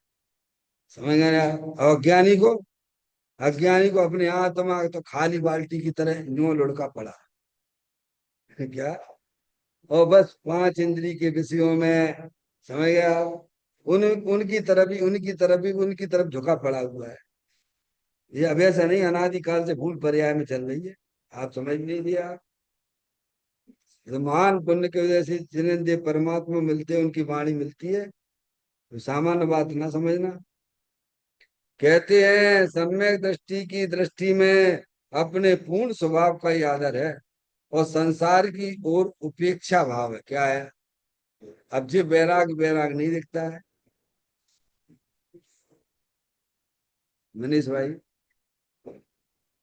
समझ गए ना? और अज्ञानी को अपने आत्मा तो खाली बाल्टी की तरह न्यू लुढ़का पड़ा है क्या? और बस 5 इंद्री के विषयों में, समझ गया, उनकी तरफ झुका पड़ा हुआ है। ये अब ऐसा नहीं अनादिकाल से भूल पर्याय में चल रही है। आप समझ नहीं दिया? तो महान पुण्य की वजह से जिन्हें देव परमात्मा मिलते हैं उनकी वाणी मिलती है, तो सामान्य बात ना समझना। कहते हैं सम्यक दृष्टि की दृष्टि में अपने पूर्ण स्वभाव का ही आदर है और संसार की ओर उपेक्षा भाव है। क्या है? अब जो वैराग वैराग नहीं दिखता है। मनीष भाई,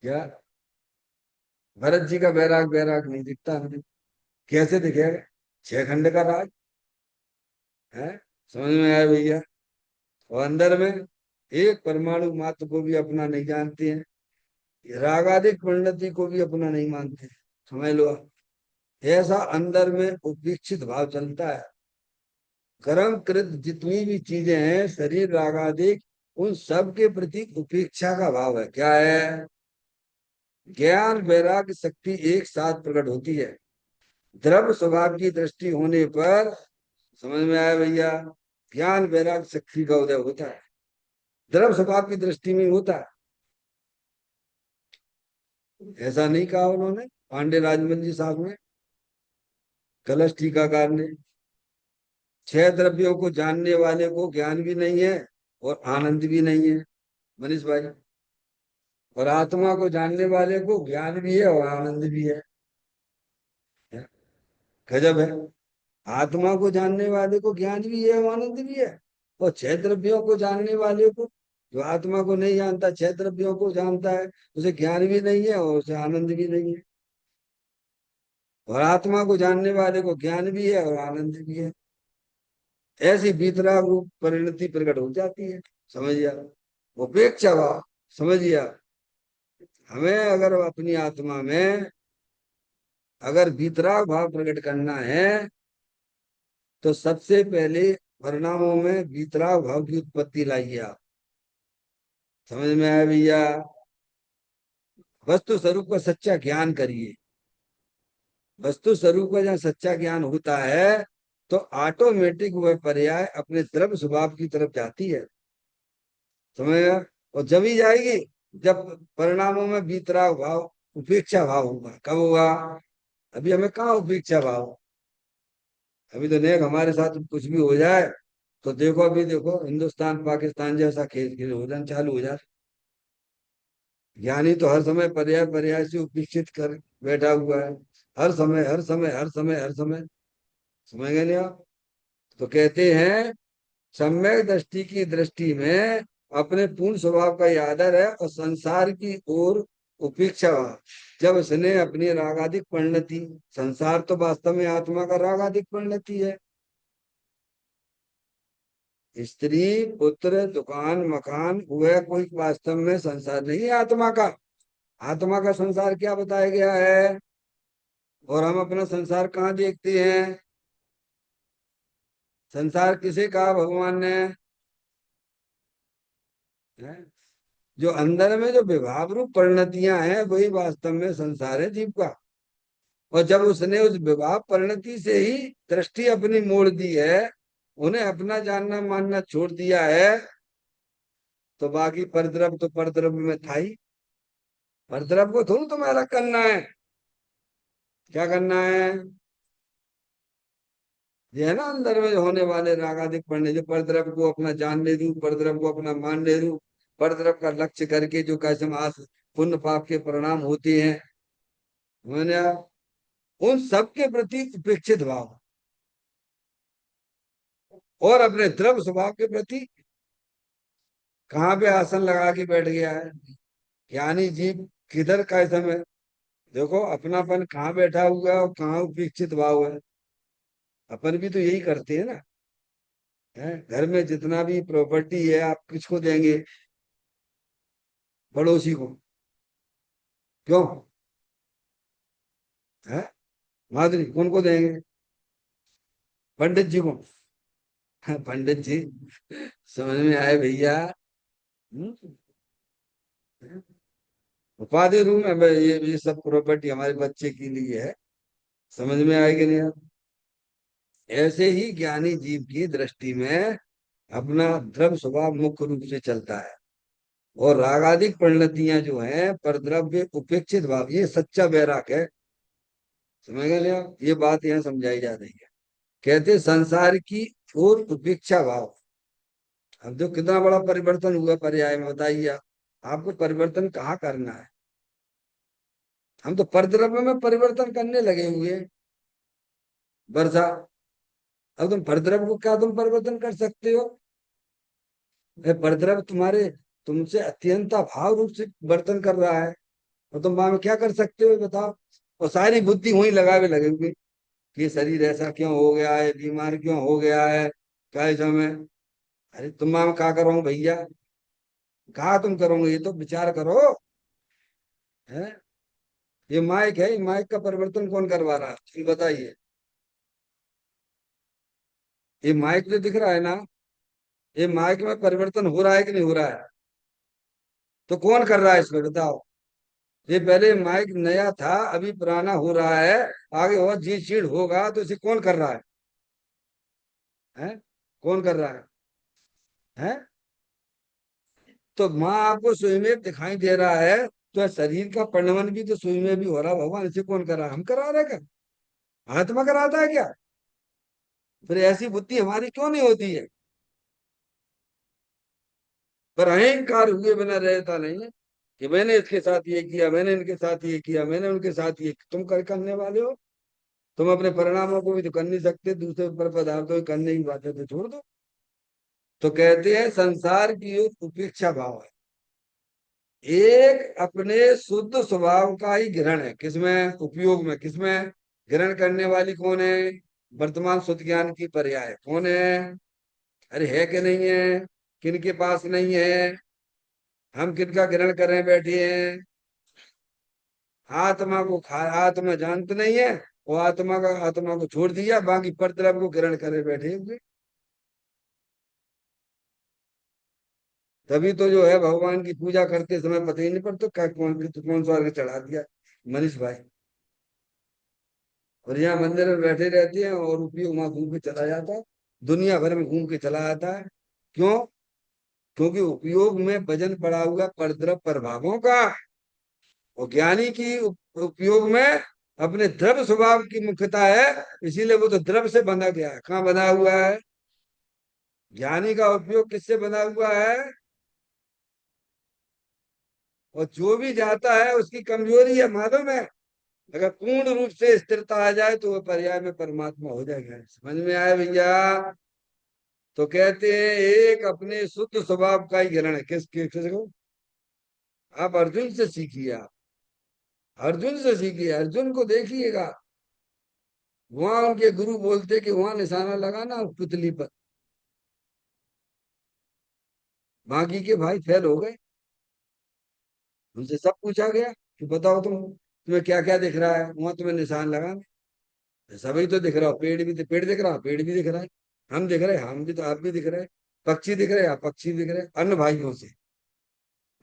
क्या भरत जी का वैराग वैराग नहीं दिखता हमें? कैसे दिखेगा? 6 खंड का राज है। समझ में आया भैया? और अंदर में एक परमाणु मात्र को भी अपना नहीं जानते हैं, रागादिक परिणति को भी अपना नहीं मानते हैं। समझ लो, ऐसा अंदर में उपेक्षित भाव चलता है। कर्म कृत जितनी भी चीजें हैं शरीर रागादिक, उन सब के प्रति उपेक्षा का भाव है। क्या है? ज्ञान वैराग्य शक्ति एक साथ प्रकट होती है। द्रव्य स्वभाव की दृष्टि होने पर, समझ में आया भैया, ज्ञान वैराग्य शक्ति का उदय होता है। द्रव्य स्वभाव की दृष्टि में होता है। ऐसा नहीं कहा उन्होंने पांडे राजमल जी साहब ने, कलश टीकाकार ने। 6 द्रव्यों को जानने वाले को ज्ञान भी नहीं है और आनंद भी नहीं है, मनीष भाई। और आत्मा को जानने वाले को ज्ञान भी है और आनंद भी है। गजब है। आत्मा को जानने वाले को ज्ञान भी है और आनंद भी है, और 6 द्रव्यों को जानने वाले को, जो आत्मा को नहीं जानता 6 द्रव्यों को जानता है, उसे ज्ञान भी नहीं है और उसे आनंद भी नहीं है। और आत्मा को जानने वाले को ज्ञान भी है और आनंद भी है। ऐसी वीतराग रूप परिणति प्रकट हो जाती है। समझिए, उपेक्षा भाव। समझिए, हमें अगर अपनी आत्मा में अगर वीतराग भाव प्रकट करना है तो सबसे पहले परिणामों में वीतराग भाव की उत्पत्ति लाइए आप। समझ में आया भैया? वस्तु स्वरूप का सच्चा ज्ञान करिए। वस्तु स्वरूप का जहाँ सच्चा ज्ञान होता है तो ऑटोमेटिक वह पर्याय अपने द्रव्य स्वभाव की तरफ जाती है। समझ गया? और जब ही जाएगी जब परिणामों में वीतराग भाव, उपेक्षा भाव होगा। कब होगा? अभी हमें कहाँ उपेक्षा भाव। अभी तो नेक हमारे साथ कुछ भी हो जाए तो देखो, अभी देखो हिंदुस्तान पाकिस्तान जैसा खेल खेल हो जाए, चालू हो जाए। ज्ञानी तो हर समय पर्याय पर्याय से उपेक्षित कर बैठा हुआ है। हर समय हर समय हर समय हर समय। समझ गए नहीं आप? तो कहते हैं सम्यक दृष्टि की दृष्टि में अपने पूर्ण स्वभाव का ही आदर है, और संसार की ओर उपेक्षा भाव। जब उसने अपनी रागादिक परिणति, संसार तो वास्तव में आत्मा का रागादिक परिणति है। स्त्री पुत्र दुकान मकान, वह कोई वास्तव में संसार नहीं है आत्मा का। आत्मा का संसार क्या बताया गया है? और हम अपना संसार कहाँ देखते हैं? संसार किसे कहा भगवान ने? है? जो अंदर में जो विभाव रूप परिणतियां हैं वही वास्तव में संसार है जीव का। और जब उसने उस विभाव परिणति से ही दृष्टि अपनी मोड़ दी है, उन्हें अपना जानना मानना छोड़ दिया है, तो बाकी परद्रव्य तो परद्रव्य में था ही। परद्रव्य को थोड़ा तुम्हें अलग करना है। क्या करना है? ये है ना अंदर में जो होने वाले रागादिक पढ़ने, जो परद्रव्य को अपना जानने दूं, परद्रव्य को अपना मानने दूं, परद्रव्य का लक्ष्य करके जो कैसे आस पुण्य पाप के परिणाम होते हैं, मैंने उन सब के प्रति उपेक्षित भाव, और अपने द्रव्य स्वभाव के प्रति कहाँ पे आसन लगा के बैठ गया है। ज्ञानी जीव किधर का समय, देखो अपनापन कहाँ बैठा हुआ है और कहाँ उपेक्षित भाव है। अपन भी तो यही करते हैं ना। है घर में जितना भी प्रॉपर्टी है आप किसको देंगे? पड़ोसी को। क्यों? है? माधुरी कौन को देंगे? पंडित जी को। पंडित जी, समझ में आए भैया? हम्म? उपाधि रूम में ये सब प्रॉपर्टी हमारे बच्चे के लिए है। समझ में आएगी नहीं आप? ऐसे ही ज्ञानी जीव की दृष्टि में अपना द्रव्य स्वभाव मुख्य रूप से चलता है, और रागादिक परिणतियां जो हैं परद्रव्य उपेक्षित भाव, ये सच्चा वैराग है। समझ गए नहीं आप? ये बात यहाँ समझाई जा रही है। कहते संसार की ओर उपेक्षा भाव। अब जो कितना बड़ा परिवर्तन हुआ पर्याय में, बताइए आप। आपको परिवर्तन कहाँ करना है? हम तो परद्रव्य में परिवर्तन करने लगे हुए हैं। वर्षा, अब तुम परद्रव्य को क्या तुम परिवर्तन कर सकते हो? परद्रव्य तुम्हारे तुमसे अत्यंत भाव रूप से वर्तन कर रहा है, और तुम वहां में क्या कर सकते हो बताओ? और सारी बुद्धि वही लगावे लगे हुए कि ये शरीर ऐसा क्यों हो गया है, बीमार क्यों हो गया है, क्या समय। अरे तुम वहां में क्या करो भैया? कहा तुम करोगे? ये तो विचार करो। है? ये माइक है, ये माइक का परिवर्तन कौन करवा रहा है ये बताइए? ये माइक जो दिख रहा है ना, ये माइक में परिवर्तन हो रहा है कि नहीं हो रहा है? तो कौन कर रहा है इसको बताओ? ये पहले माइक नया था, अभी पुराना हो रहा है, आगे और जी चीड़ होगा, तो इसे कौन कर रहा है? हैं? कौन कर रहा है? तो माँ आपको सुई में दिखाई दे रहा है, तो शरीर का परिणमन भी तो सुई में भी हो रहा है। भगवान इसे कौन कर रहा है? हम करा रहे हैं क्या? आत्मा कराता है क्या? फिर ऐसी बुद्धि हमारी क्यों नहीं होती है? पर अहंकार हुए बिना रहता नहीं है कि मैंने इसके साथ ये किया, मैंने इनके साथ ये किया, मैंने उनके साथ ये। तुम करने वाले हो। तुम अपने परिणामों को भी तो कर नहीं सकते, दूसरे पर पदार्थों को करने की बात है तो छोड़ दो। तो कहते हैं संसार की एक उपेक्षा भाव है, एक अपने शुद्ध स्वभाव का ही ग्रहण है। किसमें? उपयोग में। किसमें? ग्रहण करने वाली कौन है? वर्तमान शुद्ध ज्ञान की पर्याय कौन है? अरे है कि नहीं है? किनके पास नहीं है? हम किनका ग्रहण कर रहे बैठे हैं? आत्मा को खा, आत्मा जानते नहीं है, वो आत्मा का आत्मा को छोड़ दिया, बाकी पर तरफ को ग्रहण करे बैठे हुए। तभी तो जो है भगवान की पूजा करते समय पता ही नहीं पड़ता कौन सा अर्घ चढ़ा दिया। मनीष भाई, और यहाँ मंदिर में बैठे रहते हैं और उपयोग वहां घूम के चला जाता है, दुनिया भर में घूम के चला जाता है। क्यों? क्योंकि उपयोग में वजन पड़ा हुआ परद्रव प्रभावों का, और ज्ञानी की उपयोग में अपने द्रव स्वभाव की मुख्यता है, इसीलिए वो तो द्रव से बंधा गया है। कहाँ बंधा हुआ है? ज्ञानी का उपयोग किससे बंधा हुआ है? और जो भी जाता है उसकी कमजोरी है मालूम है। अगर पूर्ण रूप से स्थिरता आ जाए तो वह पर्याय में परमात्मा हो जाएगा। समझ में आया भैया? तो कहते हैं एक अपने शुद्ध स्वभाव का ही ग्रहण है। किसको? आप अर्जुन से सीखिए। आप अर्जुन से सीखिए, अर्जुन को देखिएगा। वहां उनके गुरु बोलते कि वहां निशाना लगाना पुतली पर। बाकी के भाई फेल हो गए। उनसे सब पूछा गया कि बताओ तुम्हें क्या क्या दिख रहा है, वहां तुम्हें निशान लगाना। सभी तो दिख रहा हो, पेड़ भी पेड़ दिख रहा, पेड़ भी दिख रहा है। हम दिख रहे, हम भी तो, आप भी दिख रहे हैं। पक्षी दिख रहे, आप पक्षी दिख रहे, अन्य भाइयों से।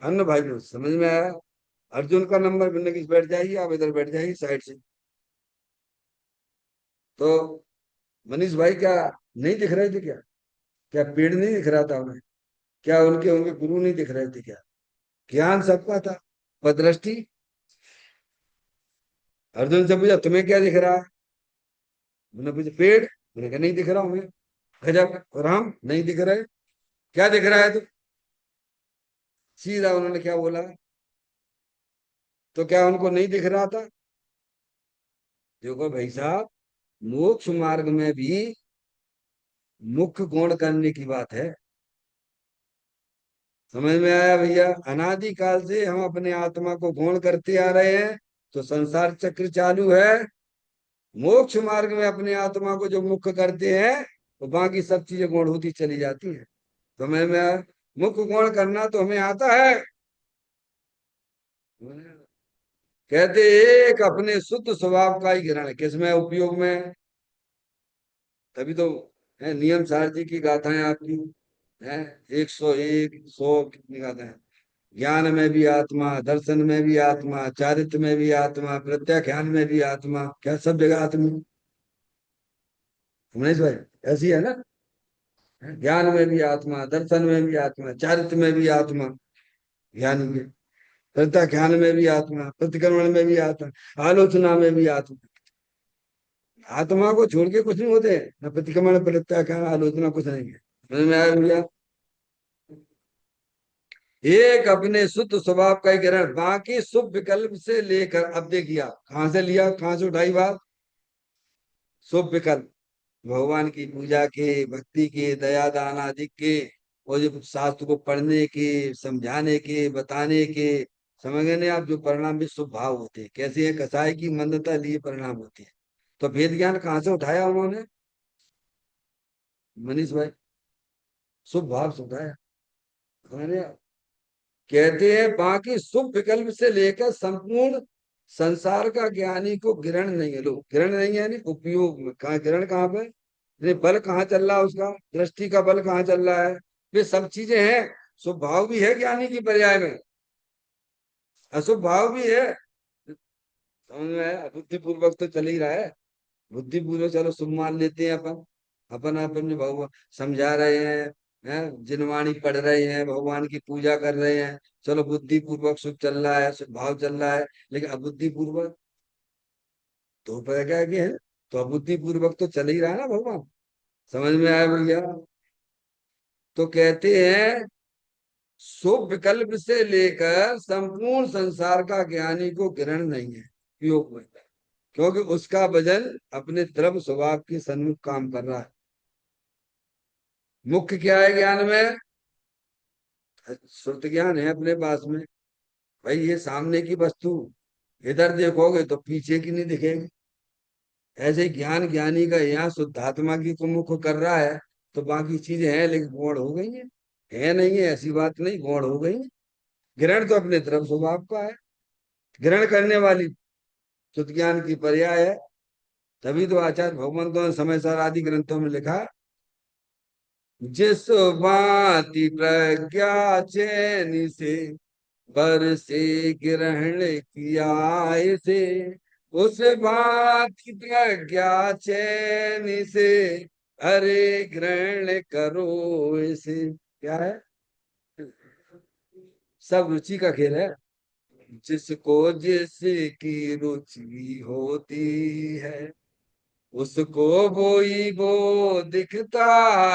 अन्य भाइयों से समझ में आया? अर्जुन का नंबर मिलने की बैठ जाइए, आप इधर बैठ जाइए साइड से। तो मनीष भाई क्या नहीं दिख रहे थे क्या? क्या पेड़ नहीं दिख रहा था उन्हें? क्या उनके उनके गुरु नहीं दिख रहे थे क्या? ज्ञान सबका था, पर दृष्टि। अर्जुन से पूछा तुम्हें क्या दिख रहा है? उन्होंने पूछा पेड़। मैंने कहा नहीं दिख रहा हूं मैं। गजब। और हम नहीं दिख रहे? क्या दिख रहा है? तो सीधा उन्होंने क्या बोला? तो क्या उनको नहीं दिख रहा था? देखो भाई साहब, मोक्ष मार्ग में भी मुख्य गुण करने की बात है। समझ में आया भैया? अनादि काल से हम अपने आत्मा को गौण करते आ रहे हैं, तो संसार चक्र चालू है। मोक्ष मार्ग में अपने आत्मा को जो मुख्य करते हैं, तो बाकी सब चीजें गौण होती चली जाती है। समझ में आया? मुख्य गौण करना तो हमें आता है। कहते एक अपने शुद्ध स्वभाव का ही ग्रहण है। किसमें उपयोग में? तभी तो है नियम सार जी की गाथाएं आपकी है। 101 100 कितनी गाथाएं। ज्ञान में भी आत्मा, दर्शन में भी आत्मा, चारित्र में भी आत्मा, प्रत्याख्यान में भी आत्मा, क्या सब जगह आत्मा। उमेश भाई ऐसी है ना? ज्ञान में भी आत्मा, दर्शन में भी आत्मा, चारित्र में भी आत्मा, ज्ञानी के। प्रत्याख्यान में भी आत्मा, प्रतिक्रमण में भी आत्मा, आलोचना में भी आत्मा। आत्मा को छोड़ के कुछ नहीं होते, न प्रतिक्रमण प्रत्याख्यान आलोचना कुछ नहीं है। समझ में आया भैया? एक अपने शुद्ध स्वभाव का ही ग्रहण, बाकी शुभ विकल्प से लेकर। अब देखिए आप कहां से लिया, कहां से उठाई बात? शुभ विकल्प, भगवान की पूजा के, भक्ति के, दया दान आदि के, और जो शास्त्र को पढ़ने के, समझाने के, बताने के, समझ गए ना आप? जो परिणाम भी शुभ भाव होते हैं। कैसे है? कसाई की मंदता लिए परिणाम होती है। तो वेद ज्ञान कहाँ से उठाया उन्होंने? मनीष भाई, शुभ भाव से उठाया। समझ रहे आप? कहते हैं बाकी शुभ विकल्प से लेकर संपूर्ण संसार का ज्ञानी को ग्रहण नहीं है। लोग ग्रहण नहीं है यानी उपयोग में। कहाँ ग्रहण? कहाँ पे? यानी बल कहाँ चल रहा है उसका? दृष्टि का बल कहाँ चल रहा है? ये सब चीजें हैं। शुभ भाव भी है ज्ञानी की पर्याय में, अशुभ भाव भी है। समझ में आया? बुद्धिपूर्वक तो चल ही रहा है। बुद्धिपूर्वक चलो शुभ मान लेते हैं अपन। अपन अपन जो भगवान समझा रहे हैं, जिनवाणी पढ़ रहे हैं, भगवान की पूजा कर रहे हैं, चलो बुद्धिपूर्वक शुभ चल रहा है, शुभ भाव चल रहा है। लेकिन अबुद्धिपूर्वक तो क्या है? तो अबुद्धिपूर्वक तो चल ही रहा है ना भगवान। समझ में आया भैया? तो कहते हैं शुभ विकल्प से लेकर संपूर्ण संसार का ज्ञानी को ग्रहण नहीं है योग में, क्योंकि उसका वजन अपने द्रव्य स्वभाव के सन्मुख काम कर रहा है। मुख्य क्या है ज्ञान में? श्रुत ज्ञान है अपने पास में। भाई ये सामने की वस्तु, इधर देखोगे तो पीछे की नहीं दिखेगी। ऐसे ही ज्ञान ज्ञानी का यहाँ शुद्धात्मा की को मुख्य कर रहा है, तो बाकी चीजें हैं लेकिन गौण हो गई हैं। है नहीं है ऐसी बात नहीं, गौण हो गई हैं। ग्रहण तो अपने तरफ स्वभाव का है। ग्रहण करने वाली शुद्ध ज्ञान की पर्याय है। तभी तो आचार्य भगवंतों ने समय सार आदि ग्रंथों में लिखा, जिस भांति प्रज्ञा चैन से बर से ग्रहण किया इसे, उस भांति प्रज्ञा चैन से अरे ग्रहण करो इसे। क्या है? सब रुचि का खेल है। जिसको जिसकी रुचि होती है उसको वो ही वो दिखता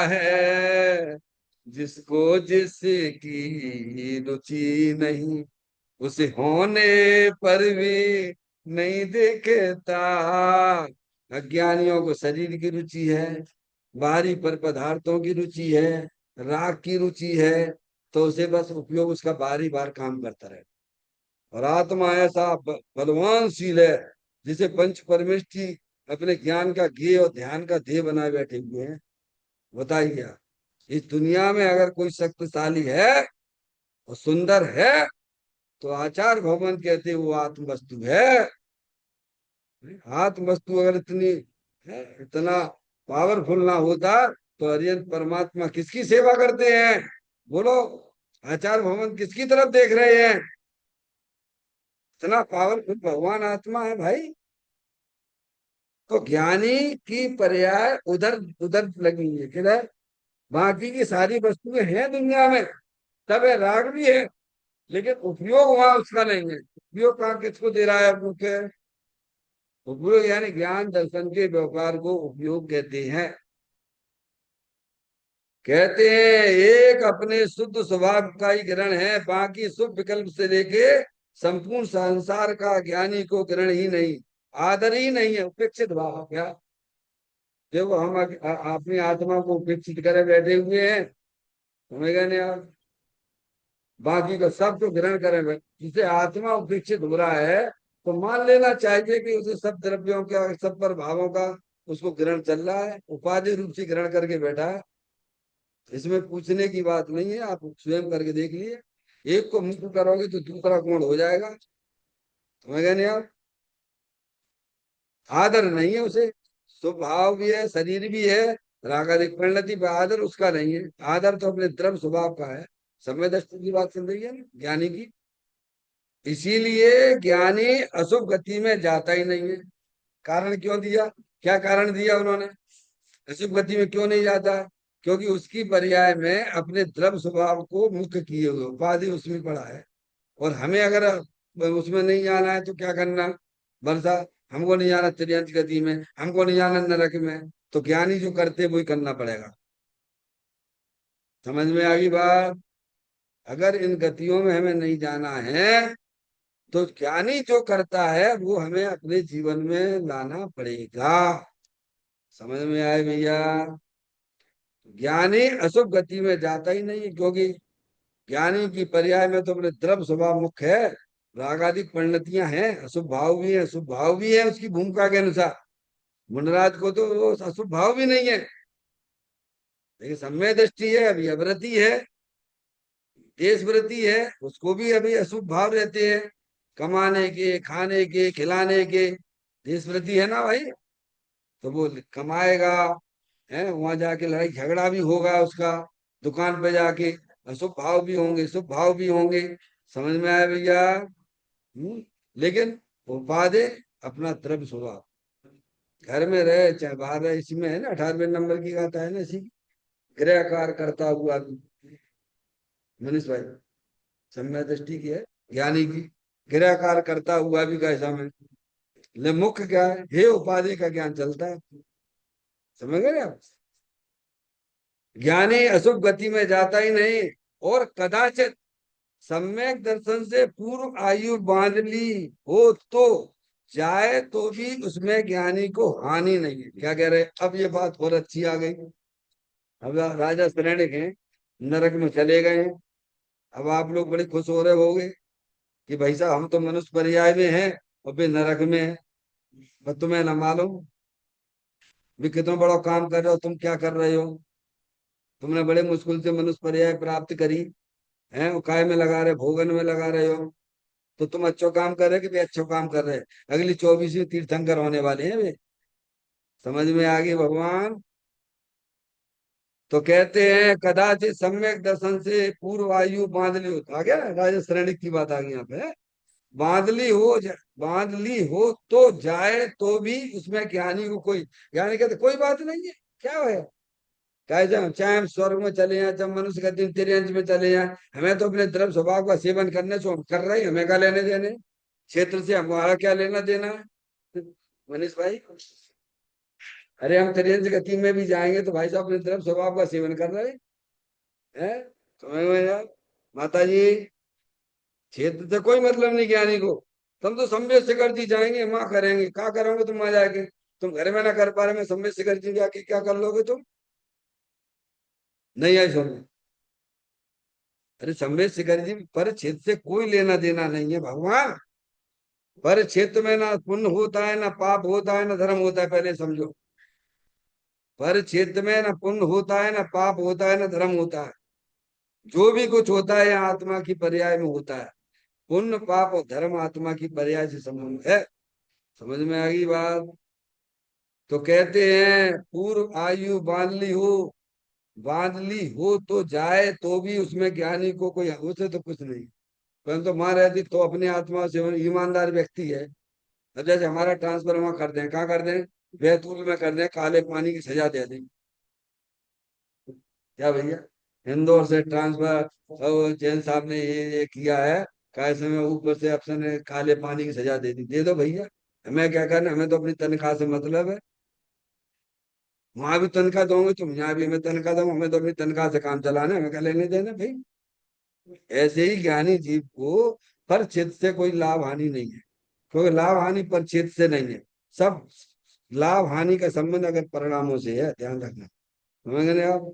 है। जिसको जिसकी रुचि नहीं उसे होने पर भी नहीं दिखता। अज्ञानियों को शरीर की रुचि है, बाहरी पर पदार्थों की रुचि है, राग की रुचि है, तो उसे बस उपयोग उसका बारी बार काम करता रहे। और आत्मा ऐसा बलवानशील है जिसे पंच परमेष्ठी अपने ज्ञान का गेय और ध्यान का ध्येय बनाए बैठे हुए हैं। बताइए आप, इस दुनिया में अगर कोई शक्तिशाली है और सुंदर है तो आचार्य भगवान कहते वो आत्म वस्तु है। आत्म वस्तु अगर इतनी है, इतना पावरफुल ना होता तो अरियंत परमात्मा किसकी सेवा करते हैं? बोलो, आचार्य भगवान किसकी तरफ देख रहे हैं? इतना पावरफुल भगवान आत्मा है भाई। तो ज्ञानी की पर्याय उधर उधर लगी हुई है किधर? बाकी की सारी वस्तुएं हैं दुनिया में, सब है, राग भी है, लेकिन उपयोग वहां उसका नहीं है। उपयोग कहाँ किसको दे रहा है मुख्य? उपयोग यानी ज्ञान दर्शन के व्यापार को उपयोग कहते हैं। कहते हैं एक अपने शुद्ध स्वभाव का ही ग्रहण है, बाकी शुभ विकल्प से लेके संपूर्ण संसार का ज्ञानी को ग्रहण ही नहीं, आदर ही नहीं है, उपेक्षित भाव क्या? जब हम अपनी आत्मा को उपेक्षित करे बैठे हुए हैं, हमें कहने आप बाकी का सब तो ग्रहण करें भाई। जिसे आत्मा उपेक्षित हो रहा है तो मान लेना चाहिए कि उसे सब द्रव्यों का, सब पर भावों का उसको ग्रहण चल रहा है, उपाधि रूप से ग्रहण करके बैठा है। इसमें पूछने की बात नहीं है, आप स्वयं करके देख लिए। एक को मुक्त करोगे तो दूसरा कौन हो जाएगा? समझ गए नहीं आप? आदर नहीं है उसे, स्वभाव भी है, शरीर भी है, रागादिक परिणति पर आदर उसका नहीं है। आदर तो अपने द्रव्य स्वभाव का है। समय दृष्टि की बात चल रही है ना ज्ञानी की। इसीलिए ज्ञानी अशुभ गति में जाता ही नहीं है। कारण क्यों दिया? क्या कारण दिया उन्होंने? अशुभ गति में क्यों नहीं जाता? क्योंकि उसकी पर्याय में अपने द्रव्य स्वभाव को मुक्त किए हुए उपाधि उसमें पड़ा है। और हमें अगर उसमें नहीं जाना है तो क्या करना? वर्षा, हमको नहीं जाना त्रियंत गति में, हमको नहीं जाना नरक में, तो ज्ञानी जो करते वही करना पड़ेगा। समझ में आ गई बात? अगर इन गतियों में हमें नहीं जाना है तो ज्ञानी जो करता है वो हमें अपने जीवन में लाना पड़ेगा। समझ में आए भैया? ज्ञानी अशुभ गति में जाता ही नहीं, क्योंकि ज्ञानी की पर्याय में तो अपने द्रव्य स्वभाव मुख्य है, रागादिक परिणतियां हैं, अशुभ भाव भी है, शुभ भाव भी है उसकी भूमिका के अनुसार। मुनराज को तो वो अशुभ भाव भी नहीं है, लेकिन सम्य दृष्टि है, अभी अवृत्ति है, देश वृत्ति है, उसको भी अभी अशुभ भाव रहते हैं, कमाने के, खाने के, खिलाने के। देश वृत्ति है ना भाई, तो वो कमाएगा, है वहां जाके लड़ाई झगड़ा भी होगा उसका, दुकान पे जाके अशुभ भाव भी होंगे, शुभ भाव भी होंगे। समझ में आया भैया? लेकिन उपाधि अपना द्रव्य स्वभाव, घर में रहे चाहे बाहर रहे, इसी में है ना 18वें नंबर की गाथा है ना इसी की। गृह कार्य करता हुआ भी, मनीष भाई, सम्य दृष्टि की है ज्ञानी की। गृह कार्य करता हुआ भी कैसा में, ले मुख्य क्या है? हे उपाधि का ज्ञान चलता है। समझ गए आप? ज्ञानी अशुभ गति में जाता ही नहीं, और कदाचित सम्यक दर्शन से पूर्व आयु बांध ली हो तो जाए तो भी उसमें ज्ञानी को हानि नहीं है। क्या कह रहे? अब ये बात और अच्छी आ गई। अब राजा श्रेणिक हैं, नरक में चले गए हैं। अब आप लोग बड़े खुश हो रहे होंगे कि भाई साहब हम तो मनुष्य पर्याय में हैं और वे नरक में हैं। पर तुम्हें ना मालूम भी कितना बड़ा काम कर रहे हो, तुम क्या कर रहे हो? तुमने बड़े मुश्किल से मनुष्य पर्याय प्राप्त करी है, वो काय में लगा रहे, भोगन में लगा रहे हो। तो तुम अच्छो काम कर रहे कि वे अच्छो काम कर रहे हैं? अगली 24वीं तीर्थंकर होने वाले हैं वे। समझ में आ गई भगवान? तो कहते हैं कदाचित सम्यक दर्शन से पूर्व आयु बांधली हो, आ गया राजा श्रेणिक की बात आ गई यहाँ पे। बांध ली हो तो जाए तो भी उसमें ज्ञानी को कोई, ज्ञानी कहते कोई बात नहीं है, क्या है, चाहे चाहे हम स्वर्ग में चले जाएं, चाहे मनुष्य गति में तेरे अंश में चले जाएं, हमें तो अपने द्रव्य स्वभाव का सेवन करने से हम कर रहे हैं, हमें क्या लेने देने, क्षेत्र से हमारा क्या लेना देना है मनीष भाई। अरे हम तेरे अंश गति में भी जाएंगे तो भाई साहब अपने द्रव्य स्वभाव का सेवन कर रहे हैं। समझ में यार माता जी, क्षेत्र से कोई मतलब नहीं ज्ञानी को। तुम तो संवेद शिखर जी जाएंगे वहां करेंगे, क्या करोगे तुम वहां जाके, तुम घर में ना कर पा रहे, मैं संवेद शिखर जी जाके क्या कर लोगे तुम। नहीं आई समझ। अरे संवेद शिखर जी पर क्षेत्र से कोई लेना देना नहीं है भगवान। पर क्षेत्र में ना पुण्य होता है ना पाप होता है ना धर्म होता है, पहले समझो। पर क्षेत्र में ना पुण्य होता है ना पाप होता है ना धर्म होता है। जो भी कुछ होता है यहाँ आत्मा की पर्याय में होता है। पुण्य पाप और धर्म आत्मा की पर्याय से संबंध है। समझ में आ गई बात। तो कहते हैं पूर्व आयु बांध ली हो तो जाए तो भी उसमें ज्ञानी को कोई उसे तो कुछ नहीं। परंतु मां रहती तो अपने आत्मा से ईमानदार व्यक्ति है। अब जैसे हमारा ट्रांसफर वहां कर दें, कहाँ कर दें, बैतूल में कर दें, काले पानी की सजा दे दें, क्या भैया। इंदौर से ट्रांसफर और जैन साहब ने ये किया है, कैसे में ऊपर से अफसर ने काले पानी की सजा दे दी, दे दो भैया। हमें क्या करना, हमें तो अपनी तनख्वाह से मतलब है। वहां भी तनख्वाह दोगे तुम, यहाँ भी हमें तनख्वाह दो, हमें तो अपनी तनख्वाह से काम चलाना है, हमें क्या लेने देना भाई। ऐसे ही ज्ञानी जीव को पर चित्त से कोई लाभ हानि नहीं है, क्योंकि लाभ हानि पर चित्त से नहीं है। सब लाभ हानि का संबंध अगर परिणामों से है, ध्यान रखना। समझ गए आप।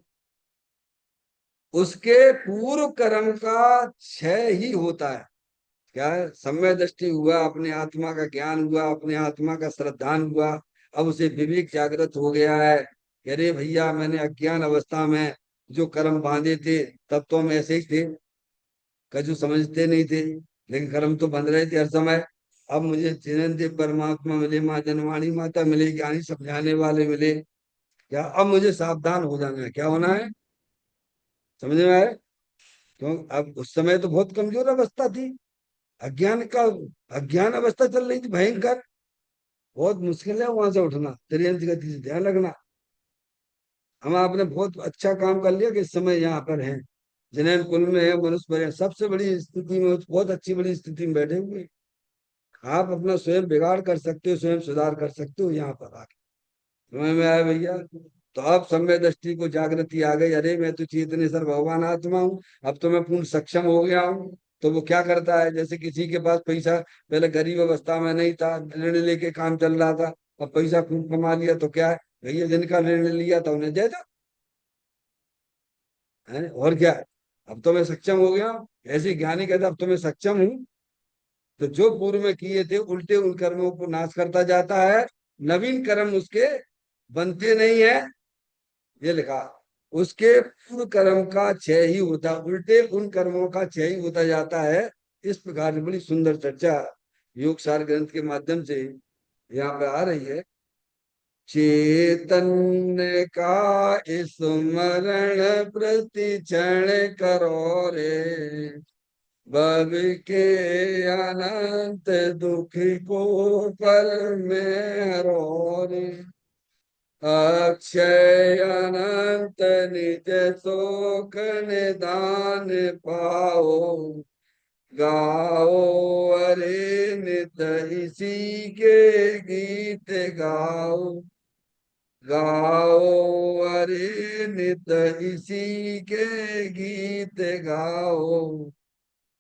उसके पूर्व कर्म का क्षय ही होता है। क्या है, समय दृष्टि हुआ, अपने आत्मा का ज्ञान हुआ, अपने आत्मा का श्रद्धान हुआ, अब उसे विवेक जागृत हो गया है कि अरे भैया मैंने अज्ञान अवस्था में जो कर्म बांधे थे तब तो हम ऐसे ही थे, कछु समझते नहीं थे, लेकिन कर्म तो बंध रहे थे हर समय। अब मुझे चिरंजीव परमात्मा मिले, माँ जनवाणी माता मिले, ज्ञानी समझाने वाले मिले, क्या अब मुझे सावधान हो जाना है, क्या होना है, समझ में आए। क्यों, अब उस समय तो बहुत कमजोर अवस्था थी, अज्ञान का अज्ञान अवस्था चल रही थी भयंकर। बहुत मुश्किल है वहां से उठना, त्रियंत गति से ध्यान रखना। हम आपने बहुत अच्छा काम कर लिया कि इस समय यहाँ पर हैं, जिन्हें कुल में है मनुष्य पर है, सबसे बड़ी स्थिति में, बहुत अच्छी बड़ी स्थिति में बैठे हुए। आप अपना स्वयं बिगाड़ कर सकते हो, स्वयं सुधार कर सकते हो यहाँ पर आके। समझ में आया भैया। तो अब समय दृष्टि को जागृति आ गई, अरे मैं तो चेतने सर भगवान आत्मा हूँ, अब तो मैं पूर्ण सक्षम हो गया हूँ। तो वो क्या करता है, जैसे किसी के पास पैसा पहले गरीब अवस्था में नहीं था, ऋण लेके काम चल रहा था, अब पैसा खूब कमा लिया तो क्या है, भैया जिनका ऋण लिया था उन्हें दे दो, है और क्या है? अब तो मैं सक्षम हो गया हूँ। ऐसे ज्ञानी कहता अब तो मैं सक्षम हूँ। तो जो पूर्व में किए थे उल्टे उन कर्मों को नाश करता जाता है, नवीन कर्म उसके बनते नहीं है, ये लिखा। उसके पूर्व कर्म का क्षय ही होता, उल्टे उन कर्मों का क्षय ही होता जाता है। इस प्रकार की बड़ी सुंदर चर्चा योग सार ग्रंथ के माध्यम से यहाँ पे आ रही है। चैतन्य का स्मरण प्रति क्षण करो रे, भव के अनंत दुख को पल में हरो रे, अक्षय अनंत निज शोक निदान पाओ, गाओ अरे नित इसी के गीत गाओ, गाओ अरे नित इसी के गीत गाओ।